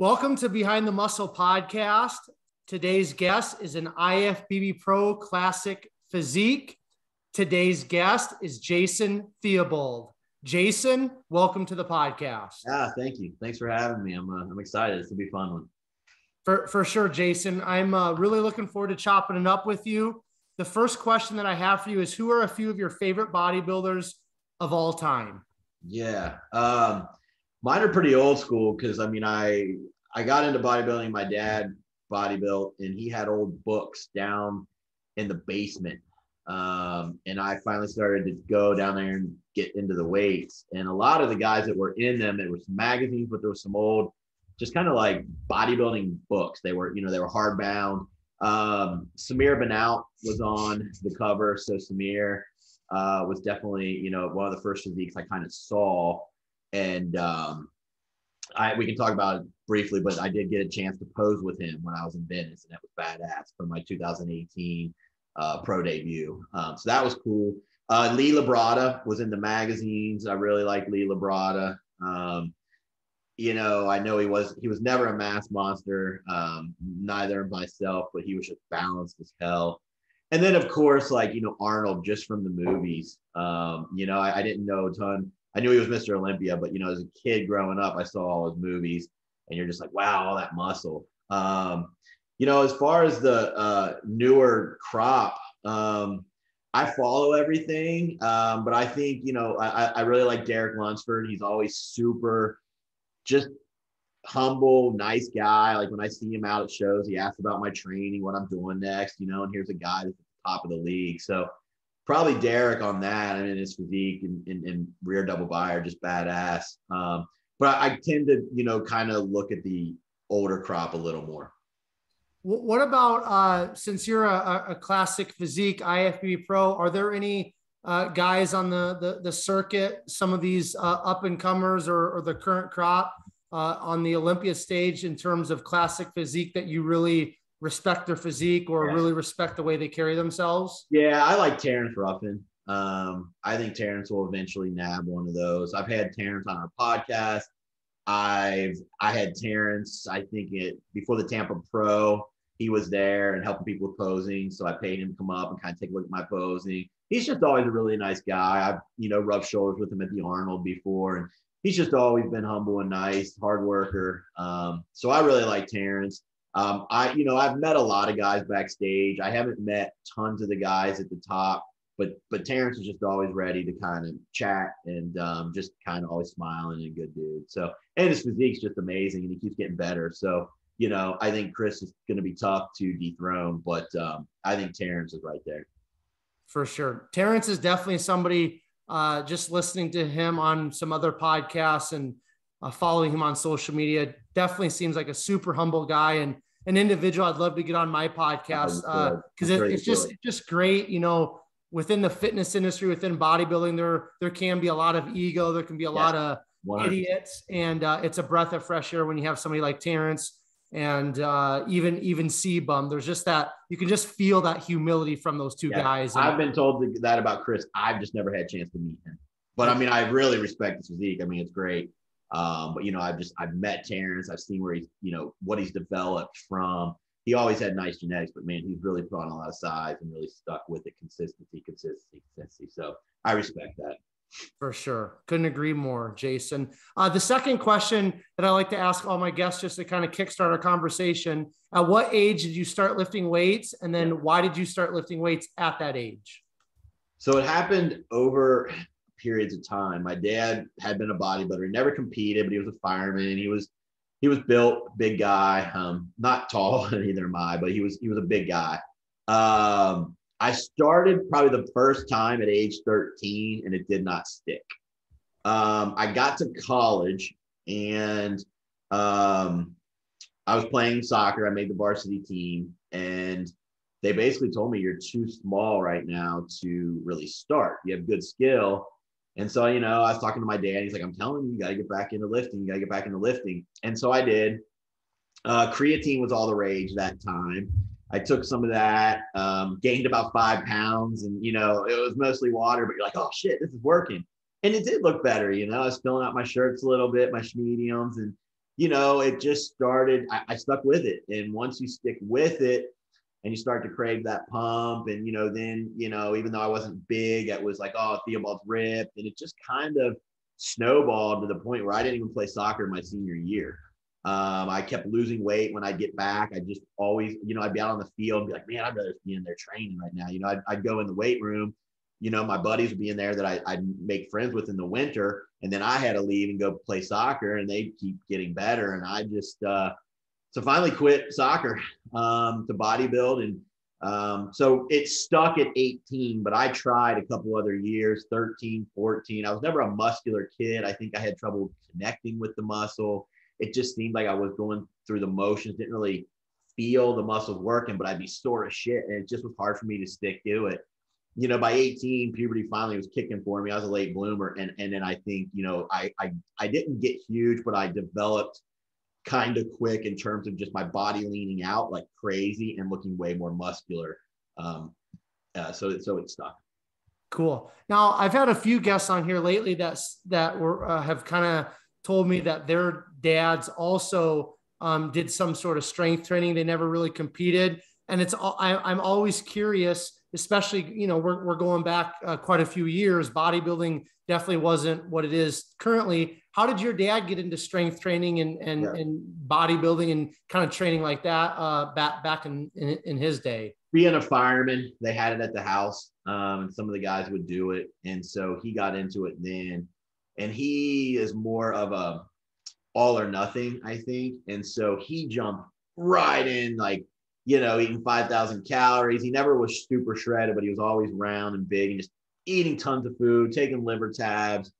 Welcome to Behind the Muscle podcast. Today's guest is an IFBB Pro Classic Physique. Today's guest is Jason Theobald. Jason, welcome to the podcast. Thank you. Thanks for having me. I'm excited. This will be a fun one. For sure, Jason. I'm really looking forward to chopping it up with you. The first question that I have for you is, who are a few of your favorite bodybuilders of all time? Yeah. Mine are pretty old school because, I got into bodybuilding. My dad bodybuilt, and he had old books down in the basement. And I finally started to go down there and get into the weights. And a lot of the guys that were in them, there were some magazines, but there was some old, just kind of like bodybuilding books. They were hardbound. Samir Benout was on the cover. So Samir was definitely, one of the first physiques I kind of saw. And we can talk about it briefly, but I did get a chance to pose with him when I was in Venice, and that was badass for my 2018 pro debut. So that was cool. Lee Labrada was in the magazines. I really liked Lee Labrada. I know he was never a mass monster, neither myself, but he was just balanced as hell. And then of course, Arnold, just from the movies. I didn't know a ton. I knew he was Mr. Olympia, but as a kid growing up, I saw all his movies, and you're just like, wow, all that muscle. As far as the newer crop, I follow everything, but I think I really like Derek Lunsford. He's always super, just humble, nice guy. Like when I see him out at shows, he asks about my training, what I'm doing next, and here's a guy that's at the top of the league. So probably Derek on that. I mean, his physique and rear double bi are just badass. But I tend to, kind of look at the older crop a little more. What about, since you're a classic physique, IFBB Pro, are there any guys on the circuit, some of these up and comers or the current crop on the Olympia stage in terms of classic physique that you really respect their physique or really respect the way they carry themselves? Yeah, I like Terrence Ruffin. I think Terrence will eventually nab one of those. I've had Terrence on our podcast. I had Terrence, I think before the Tampa Pro, he was there and helping people with posing. So I paid him to come up and kind of take a look at my posing. He's just always a really nice guy. I've, rubbed shoulders with him at the Arnold before, and he's just always been humble and nice, hard worker. So I really like Terrence. I've met a lot of guys backstage. I haven't met tons of the guys at the top, but Terrence is just always ready to kind of chat and just kind of always smiling and a good dude. So, and his physique's just amazing, and he keeps getting better. So, I think Chris is going to be tough to dethrone, but I think Terrence is right there. For sure. Terrence is definitely somebody, just listening to him on some other podcasts and following him on social media, definitely seems like a super humble guy and an individual I'd love to get on my podcast because it's just great. Within the fitness industry, within bodybuilding, there can be a lot of ego. There can be a lot of 100%. Idiots, and it's a breath of fresh air when you have somebody like Terrence and even C-Bum. There's just that, you can just feel that humility from those two guys. I've been told that about Chris. I've just never had a chance to meet him, but I really respect his physique. It's great. But I've met Terrence. I've seen where he's, what he's developed from. He always had nice genetics, but man, he's really put on a lot of size and really stuck with it. Consistency. So I respect that. For sure. Couldn't agree more, Jason. The second question that I like to ask all my guests, just to kind of kickstart our conversation, at what age did you start lifting weights? And then why did you start lifting weights at that age? So it happened over periods of time. My dad had been a bodybuilder. He never competed, but he was a fireman. He was built, big guy, not tall, neither am I, but he was a big guy. I started probably the first time at age 13, and it did not stick. I got to college, and I was playing soccer. I made the varsity team, and they basically told me, you're too small right now to really start. You have good skill. And so, I was talking to my dad. He's like, I'm telling you, you got to get back into lifting. And so I did. Creatine was all the rage that time. I took some of that, gained about 5 pounds, and, it was mostly water, but you're like, oh shit, this is working. And it did look better. I was filling out my shirts a little bit, my mediums, and, it just started, I stuck with it. And once you stick with it and you start to crave that pump and, then, even though I wasn't big, it was like, oh, Theobald's ripped. And it just kind of snowballed to the point where I didn't even play soccer my senior year. I kept losing weight when I'd get back. I just always, I'd be out on the field and be like, man, I'd rather be in there training right now. I'd go in the weight room, my buddies would be in there that I'd make friends with in the winter. And then I had to leave and go play soccer, and they'd keep getting better. And I just, so finally quit soccer to bodybuild. And so it stuck at 18, but I tried a couple other years, 13, 14. I was never a muscular kid. I think I had trouble connecting with the muscle. It just seemed like I was going through the motions, didn't really feel the muscles working, but I'd be sore as shit. And it just was hard for me to stick to it. By 18, puberty finally was kicking for me. I was a late bloomer. And then I think, I didn't get huge, but I developed kind of quick in terms of just my body leaning out like crazy and looking way more muscular. So it stuck. Cool. Now I've had a few guests on here lately that have kind of told me that their dads also did some sort of strength training. They never really competed. And I'm always curious, especially, we're going back quite a few years. Bodybuilding definitely wasn't what it is currently. How did your dad get into strength training and bodybuilding and kind of training like that back in his day? Being a fireman, they had it at the house, and some of the guys would do it. And so he got into it then. And he is more of a all or nothing, I think. And so he jumped right in, like, eating 5,000 calories. He never was super shredded, but he was always round and big and just eating tons of food, taking liver tabs.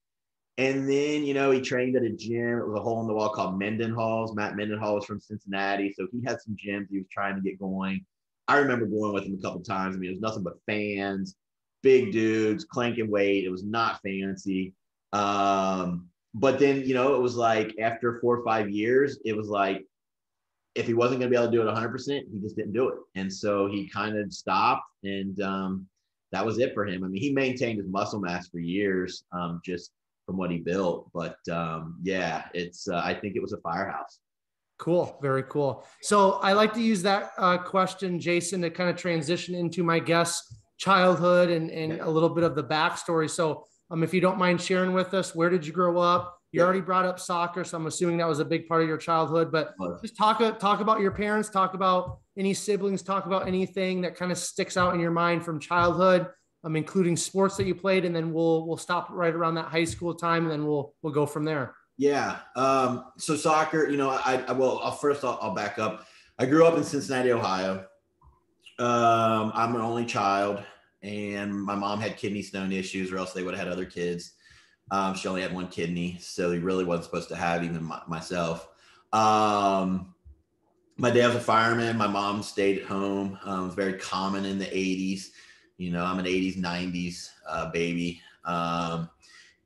And then, he trained at a gym. It was a hole in the wall called Mendenhall's. Matt Mendenhall was from Cincinnati. So he had some gyms he was trying to get going. I remember going with him a couple of times. I mean, it was nothing but fans, big dudes, clanking weight. It was not fancy. But then, it was like after 4 or 5 years, it was like, if he wasn't going to be able to do it 100%, he just didn't do it. And so he kind of stopped, and that was it for him. I mean, he maintained his muscle mass for years, just from what he built. But it's, I think it was a firehouse. Cool. Very cool. So I like to use that question, Jason, to kind of transition into my guest's childhood and a little bit of the backstory. So if you don't mind sharing with us, where did you grow up? You already brought up soccer, so I'm assuming that was a big part of your childhood, but just talk about your parents, talk about any siblings, talk about anything that kind of sticks out in your mind from childhood, including sports that you played, and then we'll stop right around that high school time, and then we'll go from there. Yeah. So soccer, I'll back up. I grew up in Cincinnati, Ohio. I'm an only child, and my mom had kidney stone issues, or else they would have had other kids. She only had one kidney, so he really wasn't supposed to have even myself. My dad was a fireman. My mom stayed at home. It was very common in the 80s. I'm an 80s, 90s baby.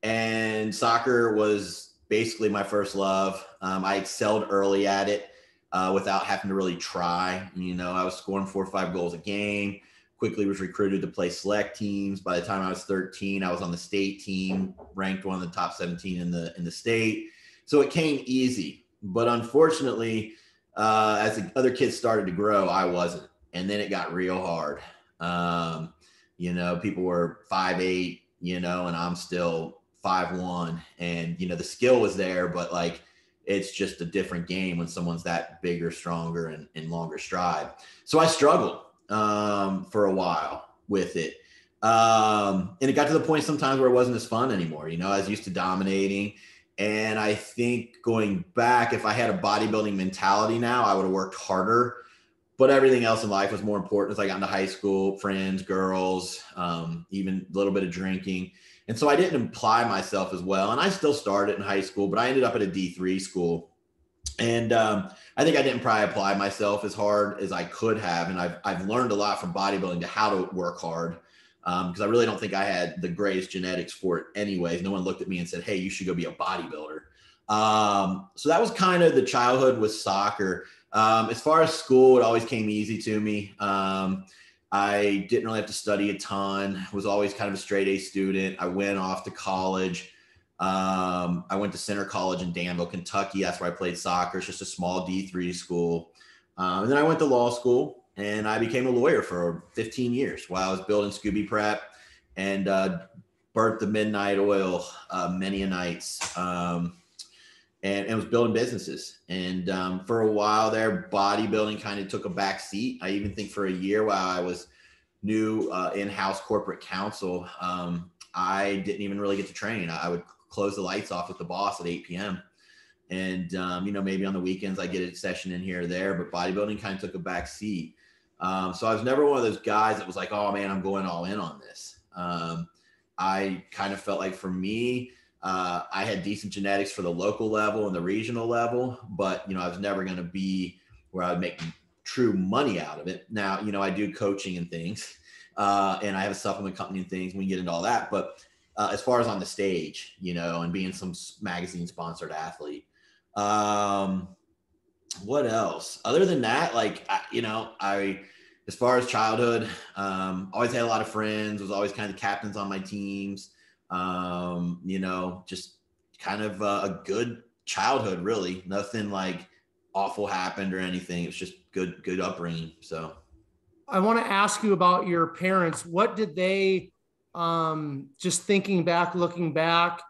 And soccer was basically my first love. I excelled early at it without having to really try. I was scoring 4 or 5 goals a game. Quickly was recruited to play select teams. By the time I was 13, I was on the state team, ranked one of the top 17 in the state. So it came easy. But unfortunately, as the other kids started to grow, I wasn't. And then it got real hard. People were 5'8", and I'm still 5'1". And, the skill was there, but like, it's just a different game when someone's that bigger, stronger, and longer stride. So I struggled for a while with it. And it got to the point sometimes where it wasn't as fun anymore. I was used to dominating. And I think going back, if I had a bodybuilding mentality now, I would have worked harder. But everything else in life was more important as I got into high school, friends, girls, even a little bit of drinking. And so I didn't apply myself as well. And I still started in high school, but I ended up at a D3 school. And I think I didn't probably apply myself as hard as I could have. And I've learned a lot from bodybuilding to how to work hard, because I really don't think I had the greatest genetics for it anyways. No one looked at me and said, hey, you should go be a bodybuilder. So that was kind of the childhood with soccer. As far as school, it always came easy to me. I didn't really have to study a ton. Was always kind of a straight A student. I went off to college. I went to Center College in Danville, Kentucky. That's where I played soccer. It's just a small D3 school. And then I went to law school, and I became a lawyer for 15 years while I was building Scooby Prep and burnt the midnight oil many a nights, and was building businesses. And for a while there, bodybuilding kind of took a back seat. I even think for a year while I was new in-house corporate counsel, I didn't even really get to train. I would close the lights off with the boss at 8 p.m. And, maybe on the weekends I get a session in here or there, but bodybuilding kind of took a back seat. So I was never one of those guys that was like, oh man, I'm going all in on this. I kind of felt like for me, I had decent genetics for the local level and the regional level, but, I was never going to be where I would make true money out of it. Now, I do coaching and things, and I have a supplement company and things. We can get into all that. But as far as on the stage, and being some magazine sponsored athlete, what else? Other than that, as far as childhood, always had a lot of friends, was always kind of captains on my teams. Just kind of a good childhood, really. Nothing like awful happened or anything. It's just good upbringing. So I want to ask you about your parents. What did they, just thinking back, looking back,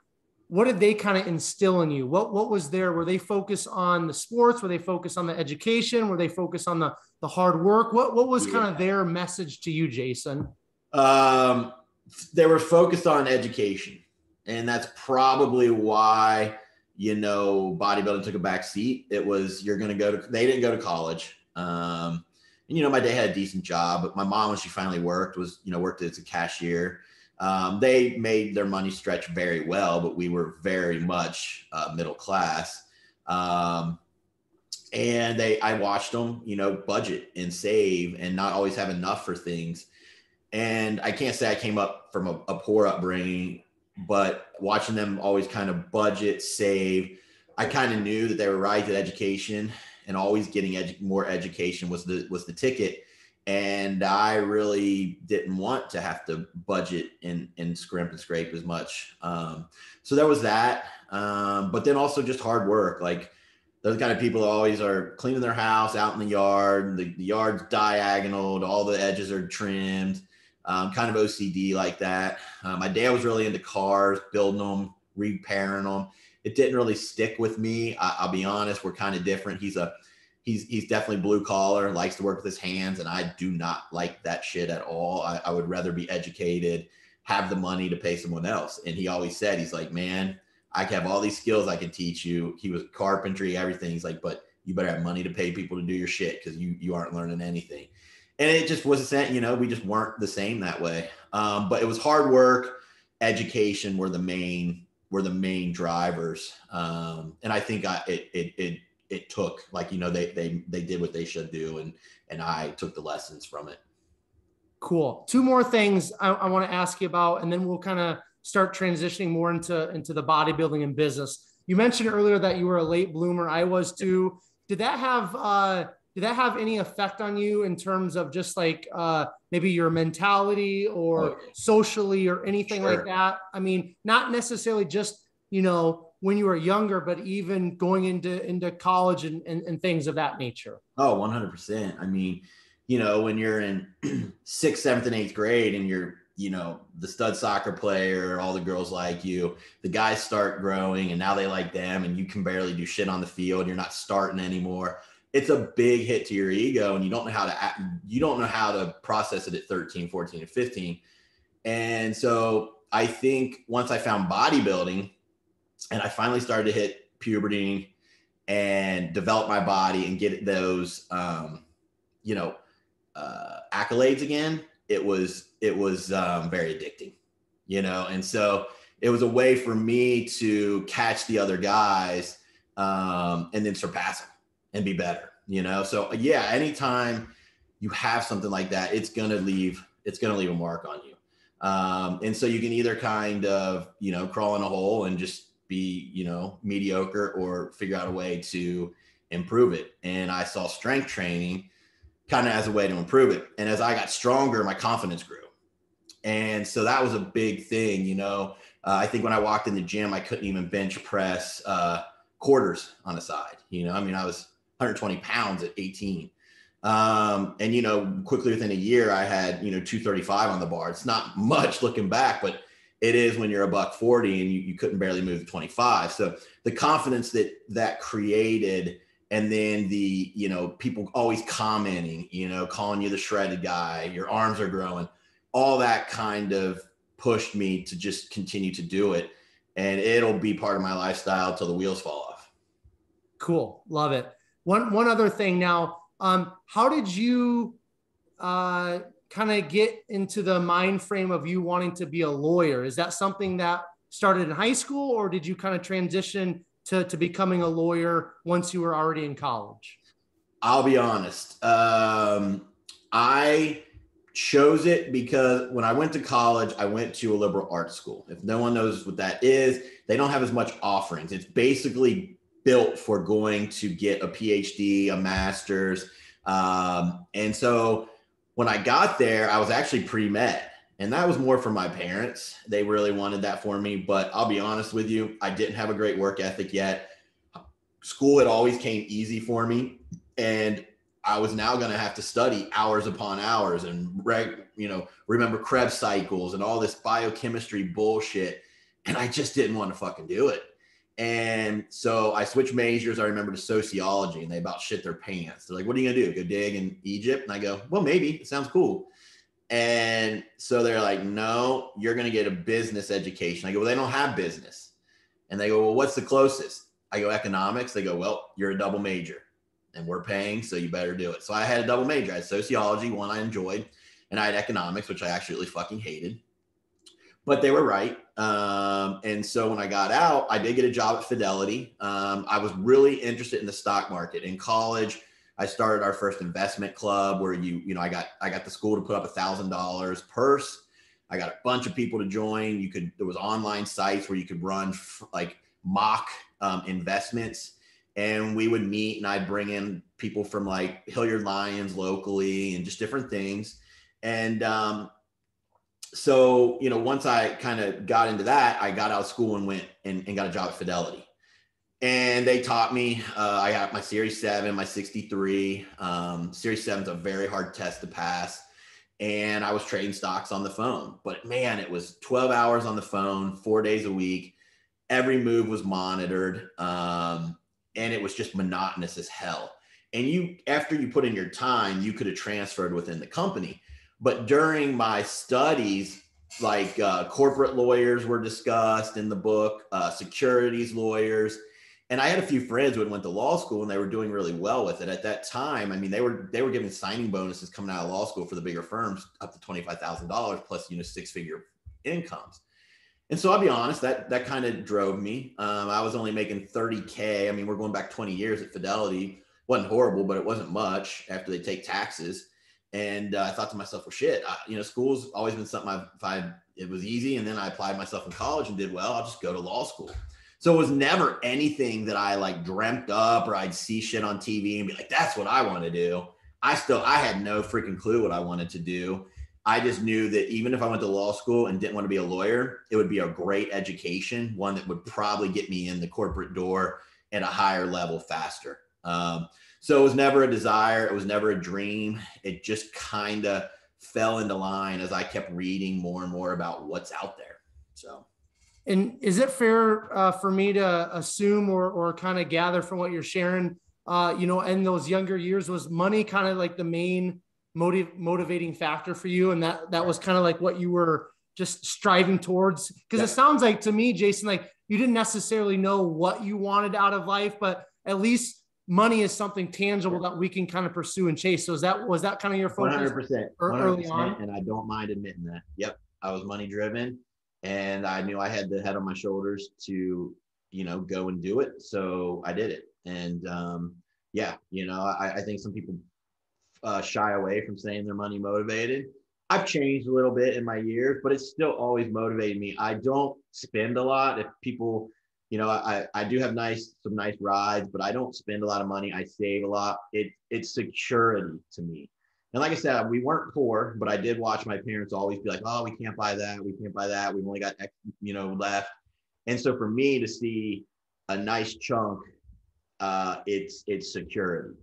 what did they kind of instill in you? What was there? Were they focused on the sports? Were they focused on the education? Were they focused on the hard work? What was kind of their message to you, Jason? They were focused on education, and that's probably why, bodybuilding took a back seat. It was, they didn't go to college. My dad had a decent job, but my mom, when she finally worked as a cashier. They made their money stretch very well, but we were very much middle class. And I watched them, budget and save and not always have enough for things. And I can't say I came up from a poor upbringing, but watching them always kind of budget, save, I kind of knew that they were right, that education and always getting more education was the ticket. And I really didn't want to have to budget and scrimp and scrape as much. So there was that. But then also just hard work. Like those kind of people always are cleaning their house out in the yard. The yard's diagonal, all the edges are trimmed. Kind of OCD like that. My dad was really into cars, building them, repairing them. It didn't really stick with me. I'll be honest, we're kind of different. He's definitely blue collar, likes to work with his hands, and I do not like that shit at all. I would rather be educated, have the money to pay someone else. And he always said, he's like, man, I have all these skills I can teach you. He was carpentry, everything. He's like, but you better have money to pay people to do your shit because you aren't learning anything. And it just wasn't, we just weren't the same that way. But it was hard work, education were the main drivers. And I think it took, they did what they should do. And I took the lessons from it. Cool. Two more things I want to ask you about, and then we'll kind of start transitioning more into the bodybuilding and business. You mentioned earlier that you were a late bloomer. I was too. Did that have any effect on you in terms of just maybe your mentality or socially or anything like that? I mean, not necessarily just, when you were younger, but even going into college and things of that nature. Oh, 100%. I mean, when you're in 6th, 7th, and 8th grade and you're, the stud soccer player, all the girls like you, the guys start growing and now they like them and you can barely do shit on the field and you're not starting anymore. It's a big hit to your ego and you don't know how to act, you don't know how to process it at 13, 14, and 15. And so I think once I found bodybuilding and I finally started to hit puberty and develop my body and get those, accolades again, it was very addicting, and so it was a way for me to catch the other guys and then surpass them and be better, so yeah, anytime you have something like that, it's going to leave a mark on you. And so you can either kind of, crawl in a hole and just be, mediocre, or figure out a way to improve it. And I saw strength training kind of as a way to improve it. And as I got stronger, my confidence grew. And so that was a big thing, I think when I walked in the gym, I couldn't even bench press quarters on the side. I mean, I was 120 pounds at 18. And, quickly within a year, I had, 235 on the bar. It's not much looking back, but it is when you're a $140 and you couldn't barely move the 25. So the confidence that created, and then the, people always commenting, calling you the shredded guy, your arms are growing, all that kind of pushed me to just continue to do it. And it'll be part of my lifestyle till the wheels fall off. Cool. Love it. One other thing now, how did you kind of get into the mind frame of you wanting to be a lawyer? Is that something that started in high school, or did you kind of transition to becoming a lawyer once you were already in college? I'll be honest. I chose it because when I went to college, I went to a liberal arts school. If no one knows what that is, they don't have as much offerings. It's basically built for going to get a PhD, a master's. And so when I got there, I was actually pre-med, and that was more for my parents. They really wanted that for me, but I'll be honest with you, I didn't have a great work ethic yet. School had always came easy for me, and I was now going to have to study hours upon hours and remember Krebs cycles and all this biochemistry bullshit. And I just didn't want to fucking do it. And so I switched majors. I remember to sociology, and they about shit their pants. They're like, what are you going to do? Go dig in Egypt? And I go, well, maybe. It sounds cool. And so they're like, no, you're going to get a business education. I go, well, they don't have business. And they go, well, what's the closest? I go, economics. They go, well, you're a double major and we're paying, so you better do it. So I had a double major. I had sociology, one I enjoyed, and I had economics, which I actually really fucking hated. But they were right. And so when I got out, I did get a job at Fidelity. I was really interested in the stock market. In college, I started our first investment club where I got the school to put up $1,000 purse. I got a bunch of people to join. There was online sites where you could run like mock investments, and we would meet, and I'd bring in people from like Hilliard Lyons locally and just different things. And so, once I kind of got into that, I got out of school and went and got a job at Fidelity. And they taught me, I got my Series 7, my 63. Series 7 is a very hard test to pass. And I was trading stocks on the phone. But man, it was 12 hours on the phone, 4 days a week. Every move was monitored. And it was just monotonous as hell. And after you put in your time, you could have transferred within the company. But during my studies, like corporate lawyers were discussed in the book, securities lawyers. And I had a few friends who had went to law school, and they were doing really well with it. At that time, I mean, they were giving signing bonuses coming out of law school for the bigger firms up to $25,000 plus, 6-figure incomes. And so I'll be honest, that kind of drove me. I was only making $30K. I mean, we're going back 20 years at Fidelity. Wasn't horrible, but it wasn't much after they take taxes. And I thought to myself, well, shit, school's always been something it was easy. And then I applied myself in college and did well. I'll just go to law school. So it was never anything that I like dreamt up, or I'd see shit on TV and be like, that's what I want to do. I had no freaking clue what I wanted to do. I just knew that even if I went to law school and didn't want to be a lawyer, it would be a great education, one that would probably get me in the corporate door at a higher level faster. So it was never a desire. It was never a dream. It just kind of fell into line as I kept reading more and more about what's out there. So. And is it fair for me to assume or kind of gather from what you're sharing, in those younger years, was money kind of like the main motivating factor for you? And that was kind of like what you were just striving towards? Because It sounds like to me, Jason, like you didn't necessarily know what you wanted out of life, but at least money is something tangible that we can kind of pursue and chase. So was that kind of your focus 100%, early on? And I don't mind admitting that. Yep. I was money driven, and I knew I had the head on my shoulders to, go and do it. So I did it. And I think some people shy away from saying they're money motivated. I've changed a little bit in my years, but it's still always motivated me. I don't spend a lot. If people, I do have some nice rides, but I don't spend a lot of money. I save a lot. It's security to me. And like I said, we weren't poor, but I did watch my parents always be like, oh, we can't buy that. We can't buy that. We've only got X, left. And so for me to see a nice chunk, it's security.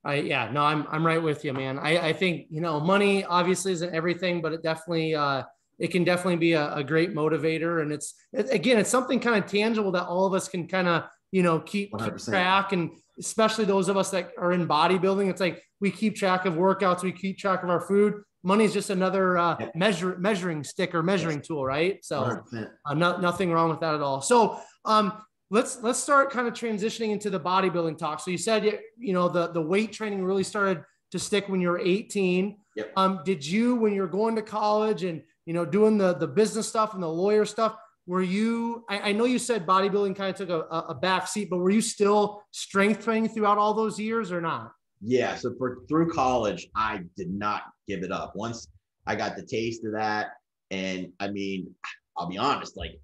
I'm right with you, man. I think, money obviously isn't everything, but it definitely, it can definitely be a great motivator. And it's something kind of tangible that all of us can kind of, keep track. And especially those of us that are in bodybuilding, it's like, we keep track of workouts, we keep track of our food. Money is just another measuring stick or measuring tool, right? So nothing wrong with that at all. So let's start kind of transitioning into the bodybuilding talk. So you said, the weight training really started to stick when you were 18. Yep. Did you, when you're going to college and, doing the business stuff and the lawyer stuff, were you, I know you said bodybuilding kind of took a back seat, but were you still strength training throughout all those years or not? Yeah. So through college, I did not give it up. Once I got the taste of that, and I mean, I'll be honest, like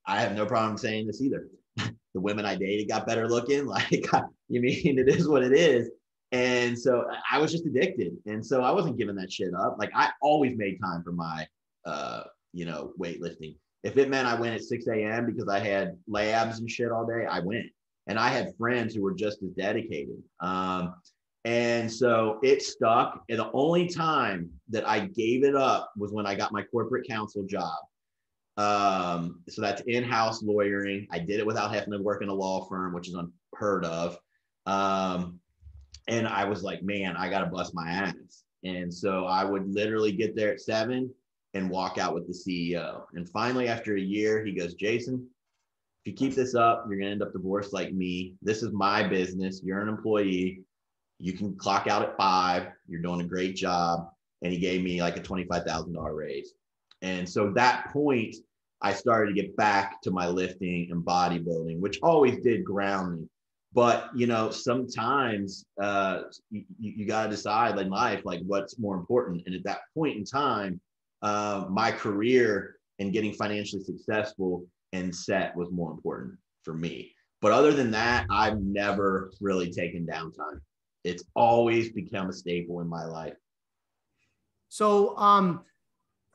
I have no problem saying this either. The women I dated got better looking. Like, it is what it is. And so I was just addicted. And so I wasn't giving that shit up. Like I always made time for my, weightlifting. If it meant I went at 6 a.m. because I had labs and shit all day, I went. And I had friends who were just as dedicated. And so it stuck. And the only time that I gave it up was when I got my corporate counsel job. So that's in-house lawyering. I did it without having to work in a law firm, which is unheard of. And I was like, man, I got to bust my ass. And so I would literally get there at 7 and walk out with the CEO. And finally, after a year, he goes, Jason, if you keep this up, you're going to end up divorced like me. This is my business. You're an employee. You can clock out at 5. You're doing a great job. And he gave me like a $25,000 raise. And so that point, I started to get back to my lifting and bodybuilding, which always did ground me. But, sometimes you got to decide in life, like what's more important. And at that point in time, my career and getting financially successful and set was more important for me. But other than that, I've never really taken downtime. It's always become a staple in my life. So,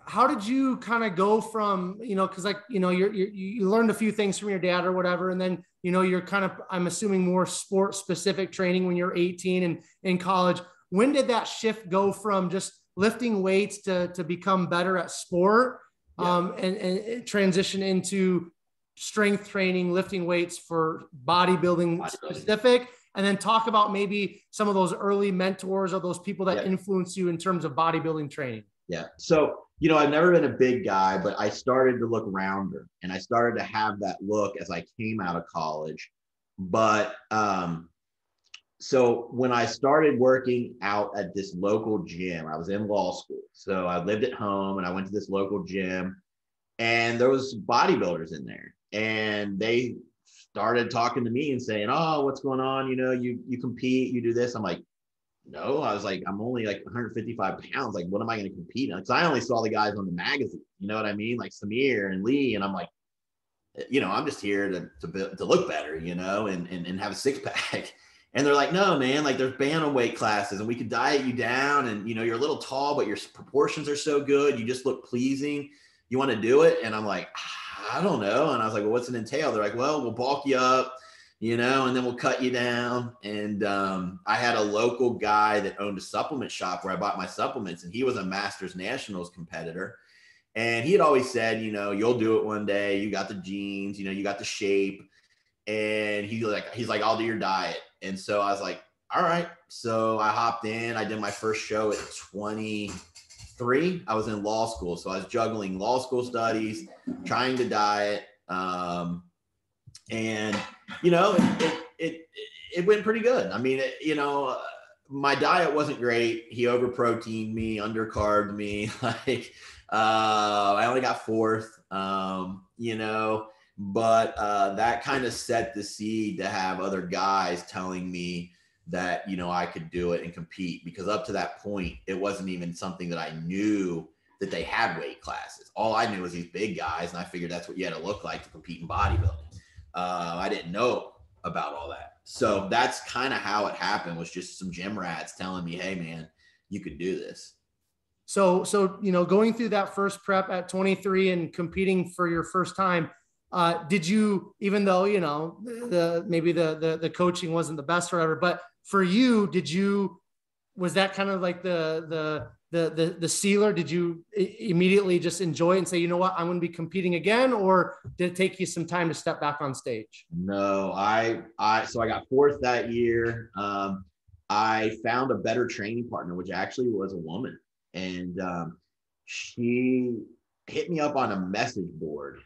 how did you kind of go from, cause you learned a few things from your dad or whatever. And then, you're kind of, I'm assuming more sport specific training when you're 18 and in college. When did that shift go from just lifting weights to become better at sport, and transition into strength training, lifting weights for bodybuilding specific? And then talk about maybe some of those early mentors or those people that influence you in terms of bodybuilding training. Yeah. So, I've never been a big guy, but I started to look rounder and I started to have that look as I came out of college. But, so when I started working out at this local gym, I was in law school. So I lived at home and I went to this local gym and there was bodybuilders in there and they started talking to me and saying, oh, what's going on? You compete, you do this. I'm like, no, I was like, I'm only like 155 pounds. Like, what am I going to compete in? Because I only saw the guys on the magazine, you know what I mean? Like Samir and Lee. And I'm like, I'm just here to look better, and have a six pack. And they're like, no, man, like there's bantamweight classes and we could diet you down. And, you're a little tall, but your proportions are so good. You just look pleasing. You want to do it? And I'm like, I don't know. And I was like, well, what's it entail? They're like, well, we'll bulk you up, and then we'll cut you down. And I had a local guy that owned a supplement shop where I bought my supplements, and he was a Masters Nationals competitor. And he had always said, you'll do it one day. You got the genes, you got the shape. And he's like, I'll do your diet. And so I was like, all right. So I hopped in. I did my first show at 23. I was in law school. So I was juggling law school studies, trying to diet. And, it went pretty good. I mean, my diet wasn't great. He overproteined me, undercarbed me. I only got 4th, but that kind of set the seed to have other guys telling me that, I could do it and compete, because up to that point, it wasn't even something that I knew that they had weight classes. All I knew was these big guys, and I figured that's what you had to look like to compete in bodybuilding. I didn't know about all that. So that's kind of how it happened, was just some gym rats telling me, hey man, you could do this. So, going through that first prep at 23 and competing for your first time, did you, even though, maybe the coaching wasn't the best or whatever, but for you, was that kind of like the sealer? Did you immediately just enjoy it and say, you know what, I'm going to be competing again? Or did it take you some time to step back on stage? No, so I got fourth that year. I found a better training partner, which actually was a woman. And she hit me up on a message board.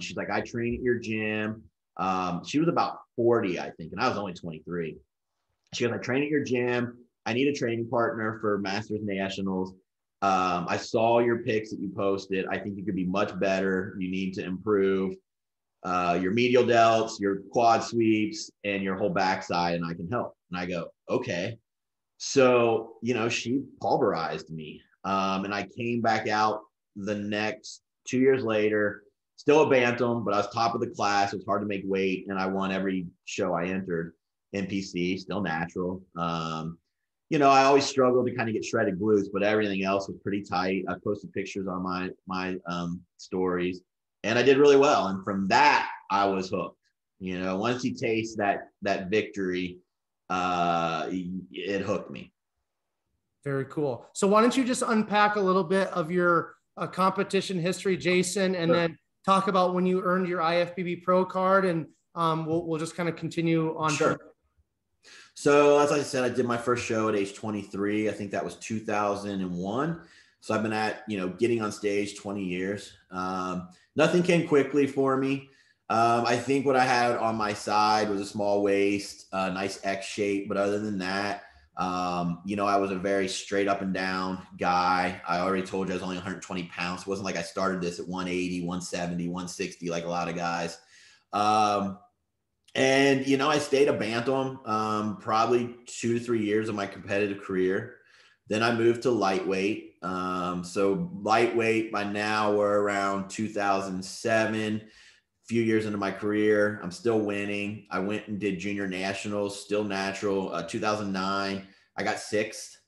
She's like, I train at your gym. She was about 40, I think, and I was only 23. She goes, I train at your gym. I need a training partner for Masters Nationals. I saw your pics that you posted. I think you could be much better. You need to improve your medial delts, your quad sweeps, and your whole backside, and I can help. And I go, okay. So, she pulverized me. And I came back out the next 2 years later, still a bantam, but I was top of the class. It was hard to make weight, and I won every show I entered. NPC, still natural. I always struggled to kind of get shredded glutes, but everything else was pretty tight. I posted pictures on my stories, and I did really well. And from that, I was hooked. Once you taste that victory, it hooked me. Very cool. So why don't you just unpack a little bit of your competition history, Jason, and then talk about when you earned your IFBB Pro card, and we'll just kind of continue on. Sure. So as I said, I did my first show at age 23. I think that was 2001. So I've been at, getting on stage 20 years. Nothing came quickly for me. I think what I had on my side was a small waist, a nice X shape. But other than that, I was a very straight up and down guy. I already told you I was only 120 pounds. It wasn't like I started this at 180, 170, 160, like a lot of guys. And, I stayed a bantam probably 2 to 3 years of my competitive career. Then I moved to lightweight. So lightweight by now we're around 2007, a few years into my career. I'm still winning. I went and did junior nationals, still natural. 2009, I got sixth,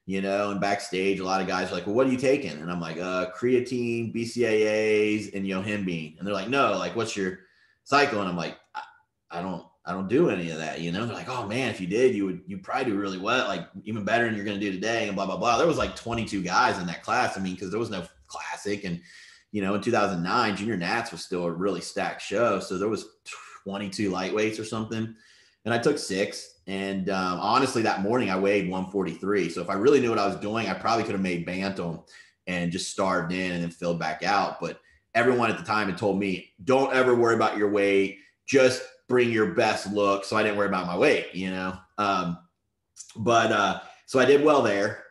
and backstage, a lot of guys are like, well, what are you taking? And I'm like, creatine, BCAAs, and yohimbine. And they're like, no, like, what's your cycle? And I'm like, I don't do any of that, They're like, oh man, if you did, you'd probably do really well, like even better than you're going to do today, and blah, blah, blah. There was like 22 guys in that class. I mean, because there was no classic. And, in 2009, junior nats was still a really stacked show. So there was 22 lightweights or something. And I took six. And honestly, that morning I weighed 143. So if I really knew what I was doing, I probably could have made bantam and just starved in and then filled back out. But everyone at the time had told me, don't ever worry about your weight. Just bring your best look. So I didn't worry about my weight, so I did well there.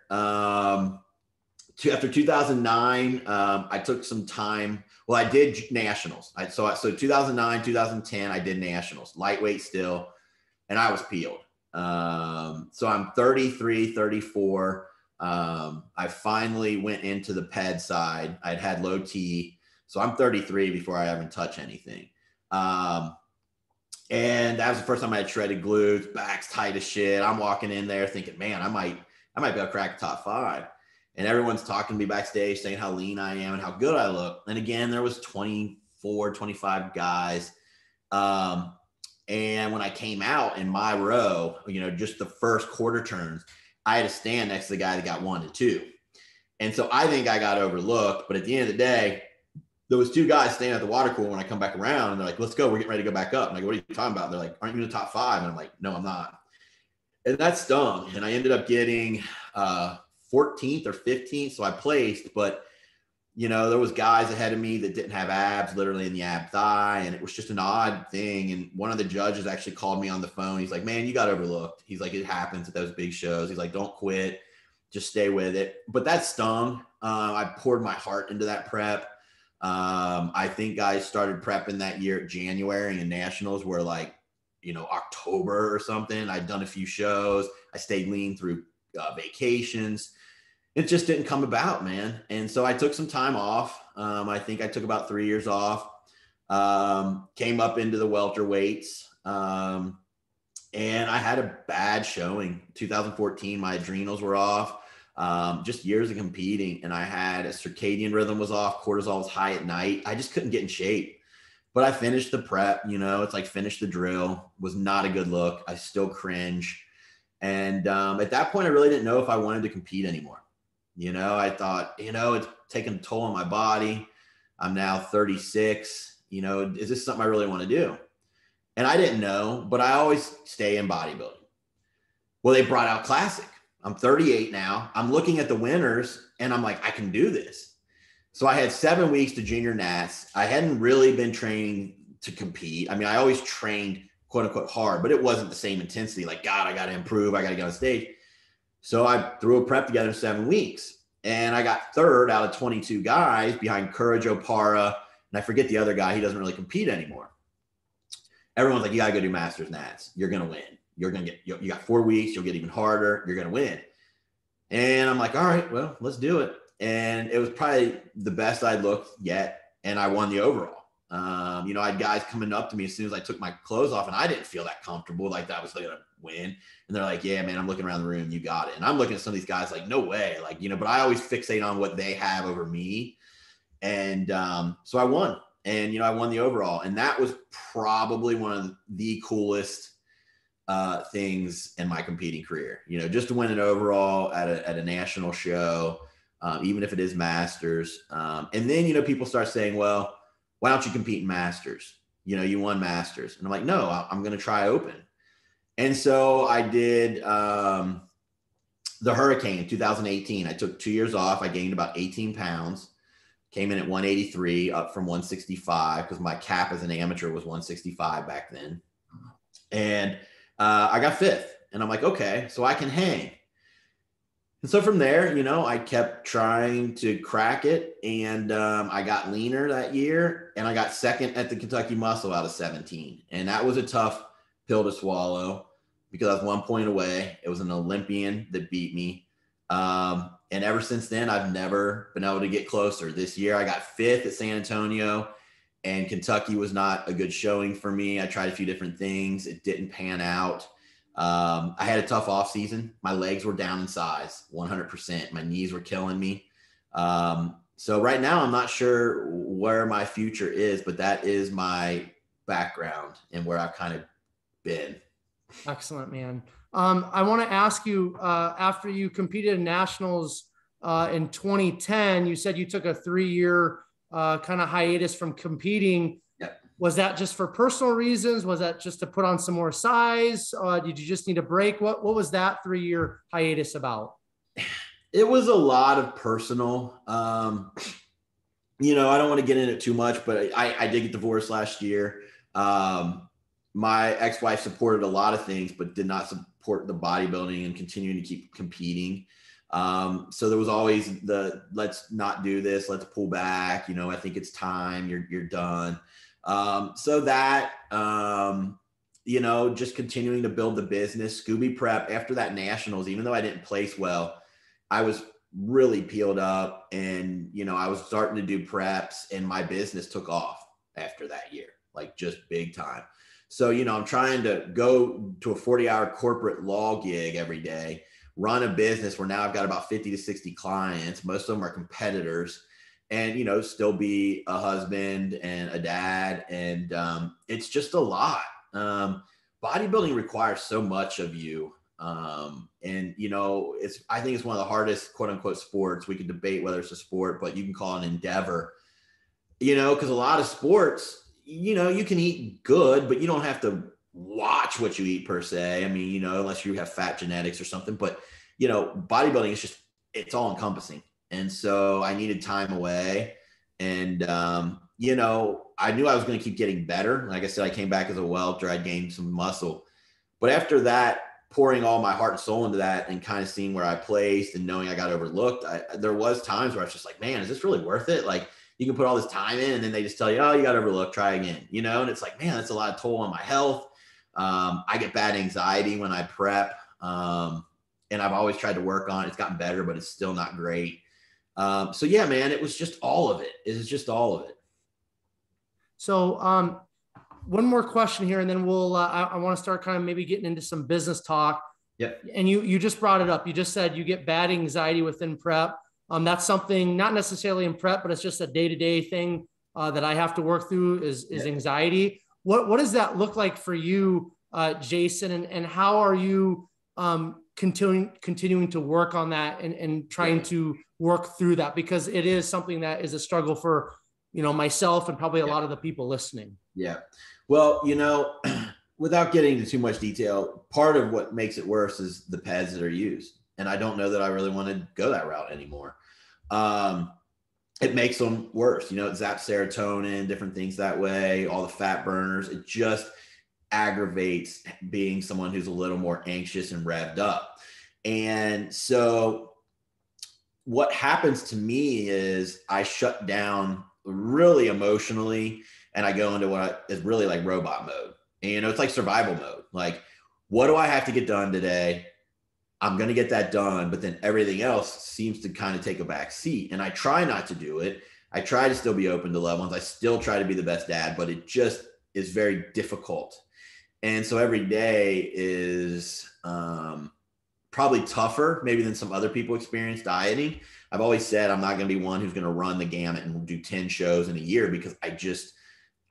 After 2009, I took some time. Well, I did nationals. So 2009, 2010, I did nationals, lightweight still, and I was peeled. So I'm 33, 34. I finally went into the ped side. I'd had low T. So I'm 33 before I even touch anything. And that was the first time I had shredded glutes, back's tight as shit. I'm walking in there thinking, man, I might be able to crack the top 5. And everyone's talking to me backstage saying how lean I am and how good I look. And again, there was 24, 25 guys. And when I came out in my row, just the first quarter turns, I had to stand next to the guy that got 1 to 2. And so I think I got overlooked. But at the end of the day, there was 2 guys standing at the water cooler when I come back around, and they're like, let's go. We're getting ready to go back up. I'm like, what are you talking about? And they're like, aren't you in the top 5? And I'm like, no, I'm not. And that stung. And I ended up getting 14th or 15th. So I placed, but there was guys ahead of me that didn't have abs, literally in the ab thigh. And it was just an odd thing. And one of the judges actually called me on the phone. He's like, man, you got overlooked. He's like, it happens at those big shows. He's like, don't quit, just stay with it. But that stung. I poured my heart into that prep. I think guys started prepping that year at January, and nationals were like, October or something. I'd done a few shows. I stayed lean through vacations. It just didn't come about, man. And so I took some time off. I think I took about 3 years off. Came up into the welterweights. And I had a bad showing. 2014, my adrenals were off. Just years of competing, and I had a circadian rhythm was off. Cortisol was high at night. I just couldn't get in shape. But I finished the prep, it's like finish the drill. Was not a good look. I still cringe. And at that point, I really didn't know if I wanted to compete anymore. I thought, it's taking a toll on my body. I'm now 36. Is this something I really want to do? And I didn't know, but I always stay in bodybuilding. Well, they brought out Classic. I'm 38 now. I'm looking at the winners and I'm like, I can do this. So I had 7 weeks to junior nats. I hadn't really been training to compete. I mean, I always trained quote unquote hard, but it wasn't the same intensity. Like, God, I got to improve. I got to get on stage. So I threw a prep together in 7 weeks, and I got third out of 22 guys behind Courage Opara. And I forget the other guy. He doesn't really compete anymore. Everyone's like, you got to go do Masters Nats. You're going to win. You're going to get, you got 4 weeks. You'll get even harder. You're going to win. And I'm like, all right, well, let's do it. And it was probably the best I'd looked yet. And I won the overall. I had guys coming up to me as soon as I took my clothes off, and I didn't feel that comfortable, like that was going to win. And they're like, yeah, man, I'm looking around the room. You got it. And I'm looking at some of these guys like, no way. Like, but I always fixate on what they have over me. And so I won. And, I won the overall. And that was probably one of the coolest things in my competing career, just to win an overall at a national show, even if it is Masters. And then, people start saying, well, why don't you compete in Masters? You won Masters. And I'm like, no, I'm going to try Open. And so I did the Hurricane in 2018. I took 2 years off. I gained about 18 pounds, came in at 183 up from 165 because my cap as an amateur was 165 back then. And I got fifth, and I'm like, okay, so I can hang. And so from there, I kept trying to crack it, and I got leaner that year, and I got second at the Kentucky Muscle out of 17. And that was a tough pill to swallow because I was 1 point away. It was an Olympian that beat me. And ever since then, I've never been able to get closer. This year, I got fifth at San Antonio, and Kentucky was not a good showing for me. I tried a few different things. It didn't pan out. I had a tough off season. My legs were down in size, 100%. My knees were killing me. So right now I'm not sure where my future is, but that is my background and where I've kind of been. Excellent, man. I want to ask you, after you competed in nationals in 2010, you said you took a 3-year kind of hiatus from competing. Was that just for personal reasons? Was that just to put on some more size? Did you just need a break? What was that 3-year hiatus about? It was a lot of personal. I don't want to get into it too much, but I did get divorced last year. My ex-wife supported a lot of things, but did not support the bodybuilding and continuing to keep competing. So there was always let's not do this. Let's pull back. I think it's time. You're done. So that, just continuing to build the business. Scooby Prep, after that nationals, even though I didn't place well, I was really peeled up, and, I was starting to do preps, and my business took off after that year, like just big time. So, I'm trying to go to a 40-hour corporate law gig every day, run a business where now I've got about 50 to 60 clients. Most of them are competitors. And, still be a husband and a dad. And it's just a lot. Bodybuilding requires so much of you. I think it's one of the hardest, quote unquote, sports. We can debate whether it's a sport, but you can call it an endeavor, because a lot of sports, you can eat good, but you don't have to watch what you eat per se. I mean, unless you have fat genetics or something, but, bodybuilding is it's all encompassing. And so I needed time away, and, I knew I was going to keep getting better. Like I said, I came back as a welter. I gained some muscle, but after that, pouring all my heart and soul into that and kind of seeing where I placed and knowing I got overlooked, there was times where I was just like, man, is this really worth it? Like, you can put all this time in, and then they just tell you, oh, you got overlooked, try again, and it's like, man, that's a lot of toll on my health. I get bad anxiety when I prep. And I've always tried to work on it. It's gotten better, but it's still not great. So yeah, man, it was just all of it. It was just all of it. So one more question here, and then we'll, I want to start kind of maybe getting into some business talk. Yep. And you just brought it up. You just said you get bad anxiety within prep. That's something not necessarily in prep, but it's just a day-to-day thing that I have to work through is anxiety. What does that look like for you, Jason? And how are you continuing to work on that and trying to work through that? Because it is something that is a struggle for, myself and probably a lot of the people listening. Yeah. Well, without getting into too much detail, part of what makes it worse is the pads that are used. And I don't know that I really want to go that route anymore. It makes them worse. It zaps serotonin, different things that way, all the fat burners. It just aggravates being someone who's a little more anxious and revved up. And so what happens to me is I shut down really emotionally and I go into what is really like robot mode. And, it's like survival mode. Like, what do I have to get done today? I'm going to get that done. But then everything else seems to kind of take a back seat. And I try not to do it. I try to still be open to loved ones. I still try to be the best dad, but it just is very difficult. And so every day is probably tougher maybe than some other people experience dieting. I've always said I'm not going to be one who's going to run the gamut and do 10 shows in a year because I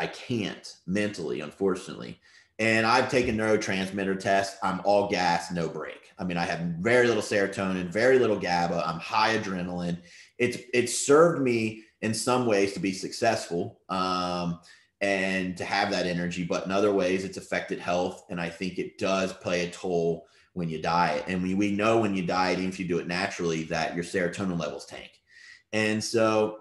can't mentally, unfortunately. And I've taken neurotransmitter tests. I'm all gas, no break. I mean, I have very little serotonin, very little GABA. I'm high adrenaline. It's served me in some ways to be successful and to have that energy, but in other ways it's affected health. And I think it does play a toll when you diet. And we know when you diet, even if you do it naturally, that your serotonin levels tank. And so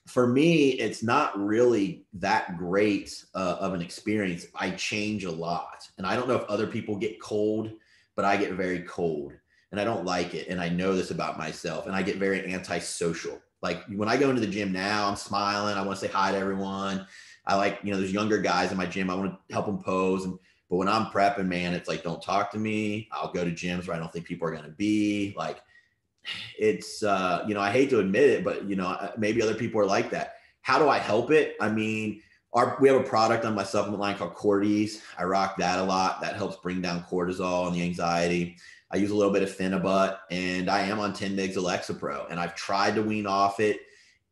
for me, it's not really that great of an experience. I change a lot. And I don't know if other people get cold, but I get very cold and I don't like it. And I know this about myself and I get very antisocial. Like when I go into the gym now, I'm smiling. I want to say hi to everyone. I like, there's younger guys in my gym. I want to help them pose. But when I'm prepping, man, it's like, don't talk to me. I'll go to gyms where I don't think people are going to be. Like, it's, I hate to admit it, but, maybe other people are like that. How do I help it? I mean, we have a product on my supplement line called Cordy's. I rock that a lot. That helps bring down cortisol and the anxiety. I use a little bit of Phenibut and I am on 10 mgs of Lexapro and I've tried to wean off it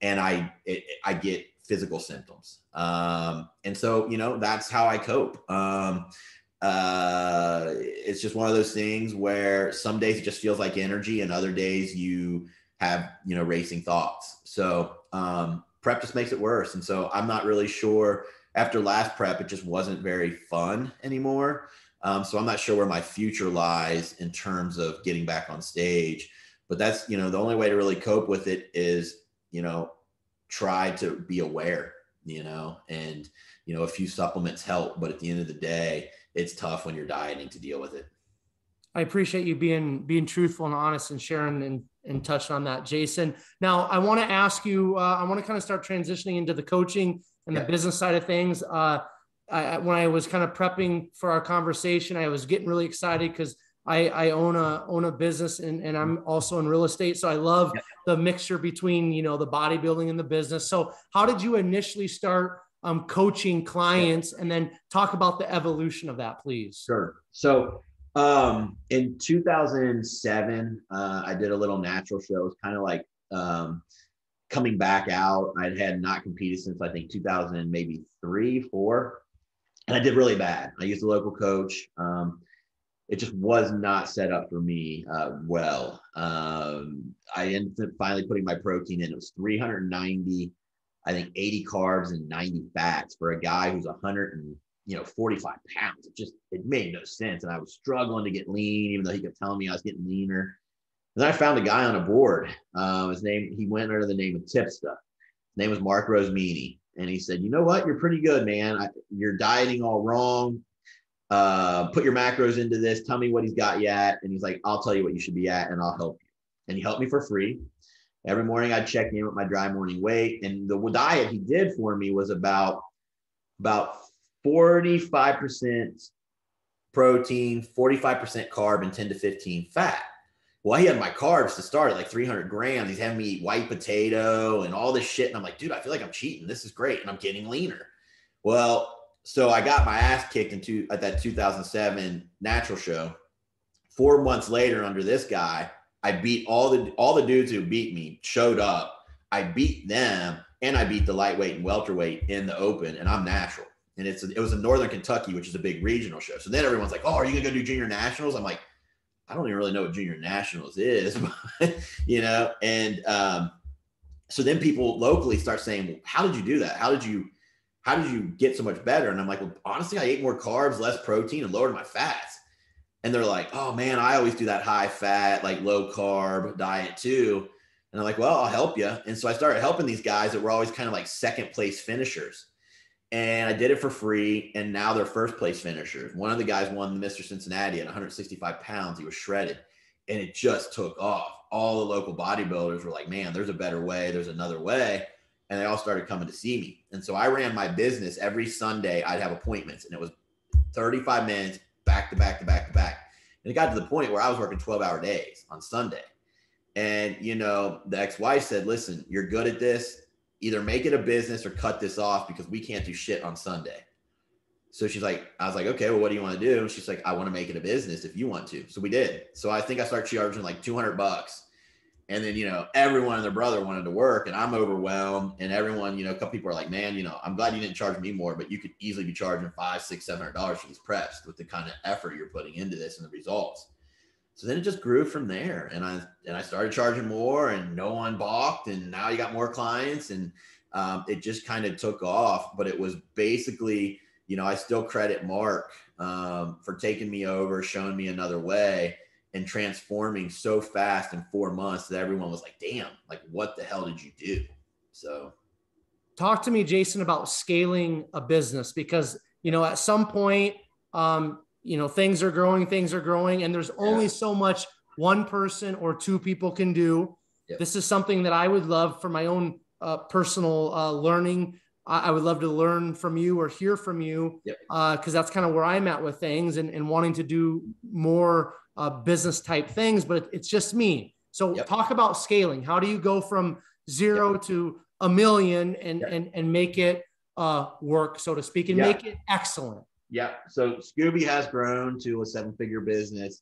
and I get physical symptoms. And so, that's how I cope. It's just one of those things where some days it just feels like energy and other days you have, racing thoughts. So, prep just makes it worse. And so I'm not really sure after last prep, it just wasn't very fun anymore. So I'm not sure where my future lies in terms of getting back on stage, but that's, the only way to really cope with it is, try to be aware, and, a few supplements help, but at the end of the day, it's tough when you're dieting to deal with it. I appreciate you being truthful and honest and sharing and touching on that, Jason. Now I want to ask you, I want to kind of start transitioning into the coaching and the business side of things. When I was kind of prepping for our conversation, I was getting really excited because I own a business and I'm also in real estate. So I love the mixture between, the bodybuilding and the business. So how did you initially start coaching clients and then talk about the evolution of that, please? Sure. So in 2007, I did a little natural show. It was kind of like coming back out. I had not competed since I think 2000, maybe 3, 4. And I did really bad. I used a local coach. It just was not set up for me well. I ended up finally putting my protein in. It was 390, I think 80 carbs and 90 fats for a guy who's 145 pounds. It made no sense. And I was struggling to get lean, even though he kept telling me I was getting leaner. And then I found a guy on a board. He went under the name of Tipsta. His name was Mark Rosemini. And he said, you know what? You're pretty good, man. You're dieting all wrong. Put your macros into this. Tell me what he's got you at. And he's like, I'll tell you what you should be at and I'll help you. And he helped me for free. Every morning I'd check in with my dry morning weight. And the diet he did for me was about 45% protein, 45% carb, and 10 to 15 fat. Well, he had my carbs to start at like 300 grams. He's having me eat white potato and all this shit. And I'm like, dude, I feel like I'm cheating. This is great. And I'm getting leaner. Well, So I got my ass kicked at that 2007 natural show. 4 months later, under this guy, I beat all the dudes who beat me showed up. I beat them, and I beat the lightweight and welterweight in the open, and I'm natural. And it was in Northern Kentucky, which is a big regional show. So then everyone's like, "Oh, are you gonna go do junior nationals?" I'm like, I don't even really know what junior nationals is, but, and so then people locally start saying, well, how did you do that? How did you get so much better? And I'm like, well, honestly, I ate more carbs, less protein, and lowered my fats. And they're like, oh man, I always do that high fat, like low carb diet too. And I'm like, well, I'll help you. And so I started helping these guys that were always kind of like second place finishers. And I did it for free. And now they're first place finishers. One of the guys won the Mr. Cincinnati at 165 pounds. He was shredded, and it just took off. All the local bodybuilders were like, man, there's a better way. There's another way. And they all started coming to see me. And so I ran my business every Sunday. I'd have appointments, and it was 35 minutes back to back to back to back. And it got to the point where I was working 12-hour days on Sunday. And, the ex-wife said, listen, you're good at this. Either make it a business or cut this off, because we can't do shit on Sunday. So I was like, okay, well, what do you want to do? And she's like, I want to make it a business if you want to. So we did. So I think I started charging like $200. And then, everyone and their brother wanted to work, and I'm overwhelmed. And everyone, a couple people are like, man, I'm glad you didn't charge me more, but you could easily be charging $500, $600, $700 for these preps with the kind of effort you're putting into this and the results. So then it just grew from there, and I started charging more, and no one balked, and now you got more clients, and it just kind of took off. But it was basically, I still credit Mark for taking me over, showing me another way, and transforming so fast in 4 months that everyone was like, damn, like, what the hell did you do? So talk to me, Jason, about scaling a business, because, at some point, things are growing, and there's only so much one person or two people can do. Yep. This is something that I would love for my own personal learning. I would love to learn from you or hear from you, because that's kind of where I'm at with things, and wanting to do more business type things, but it's just me. So talk about scaling. How do you go from 0 to $1 million and make it work, so to speak, and make it excellent? Yeah. So Scooby has grown to a 7-figure business.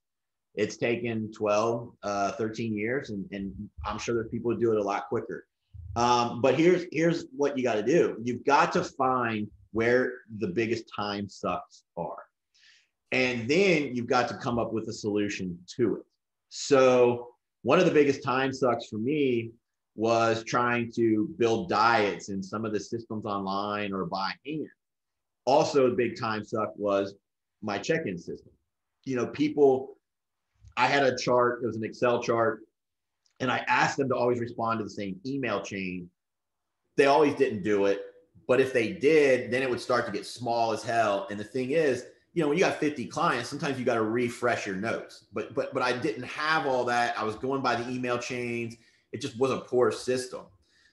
It's taken 12, 13 years, and I'm sure there's people who do it a lot quicker. But here's what you got to do. You've got to find where the biggest time sucks are. And then you've got to come up with a solution to it. So one of the biggest time sucks for me was trying to build diets in some of the systems online or by hand. Also, a big time suck was my check-in system. I had a chart, it was an Excel chart, and I asked them to always respond to the same email chain. They always didn't do it, but if they did, then it would start to get small as hell. And the thing is, when you got 50 clients, sometimes you got to refresh your notes. But I didn't have all that. I was going by the email chains. It just was a poor system.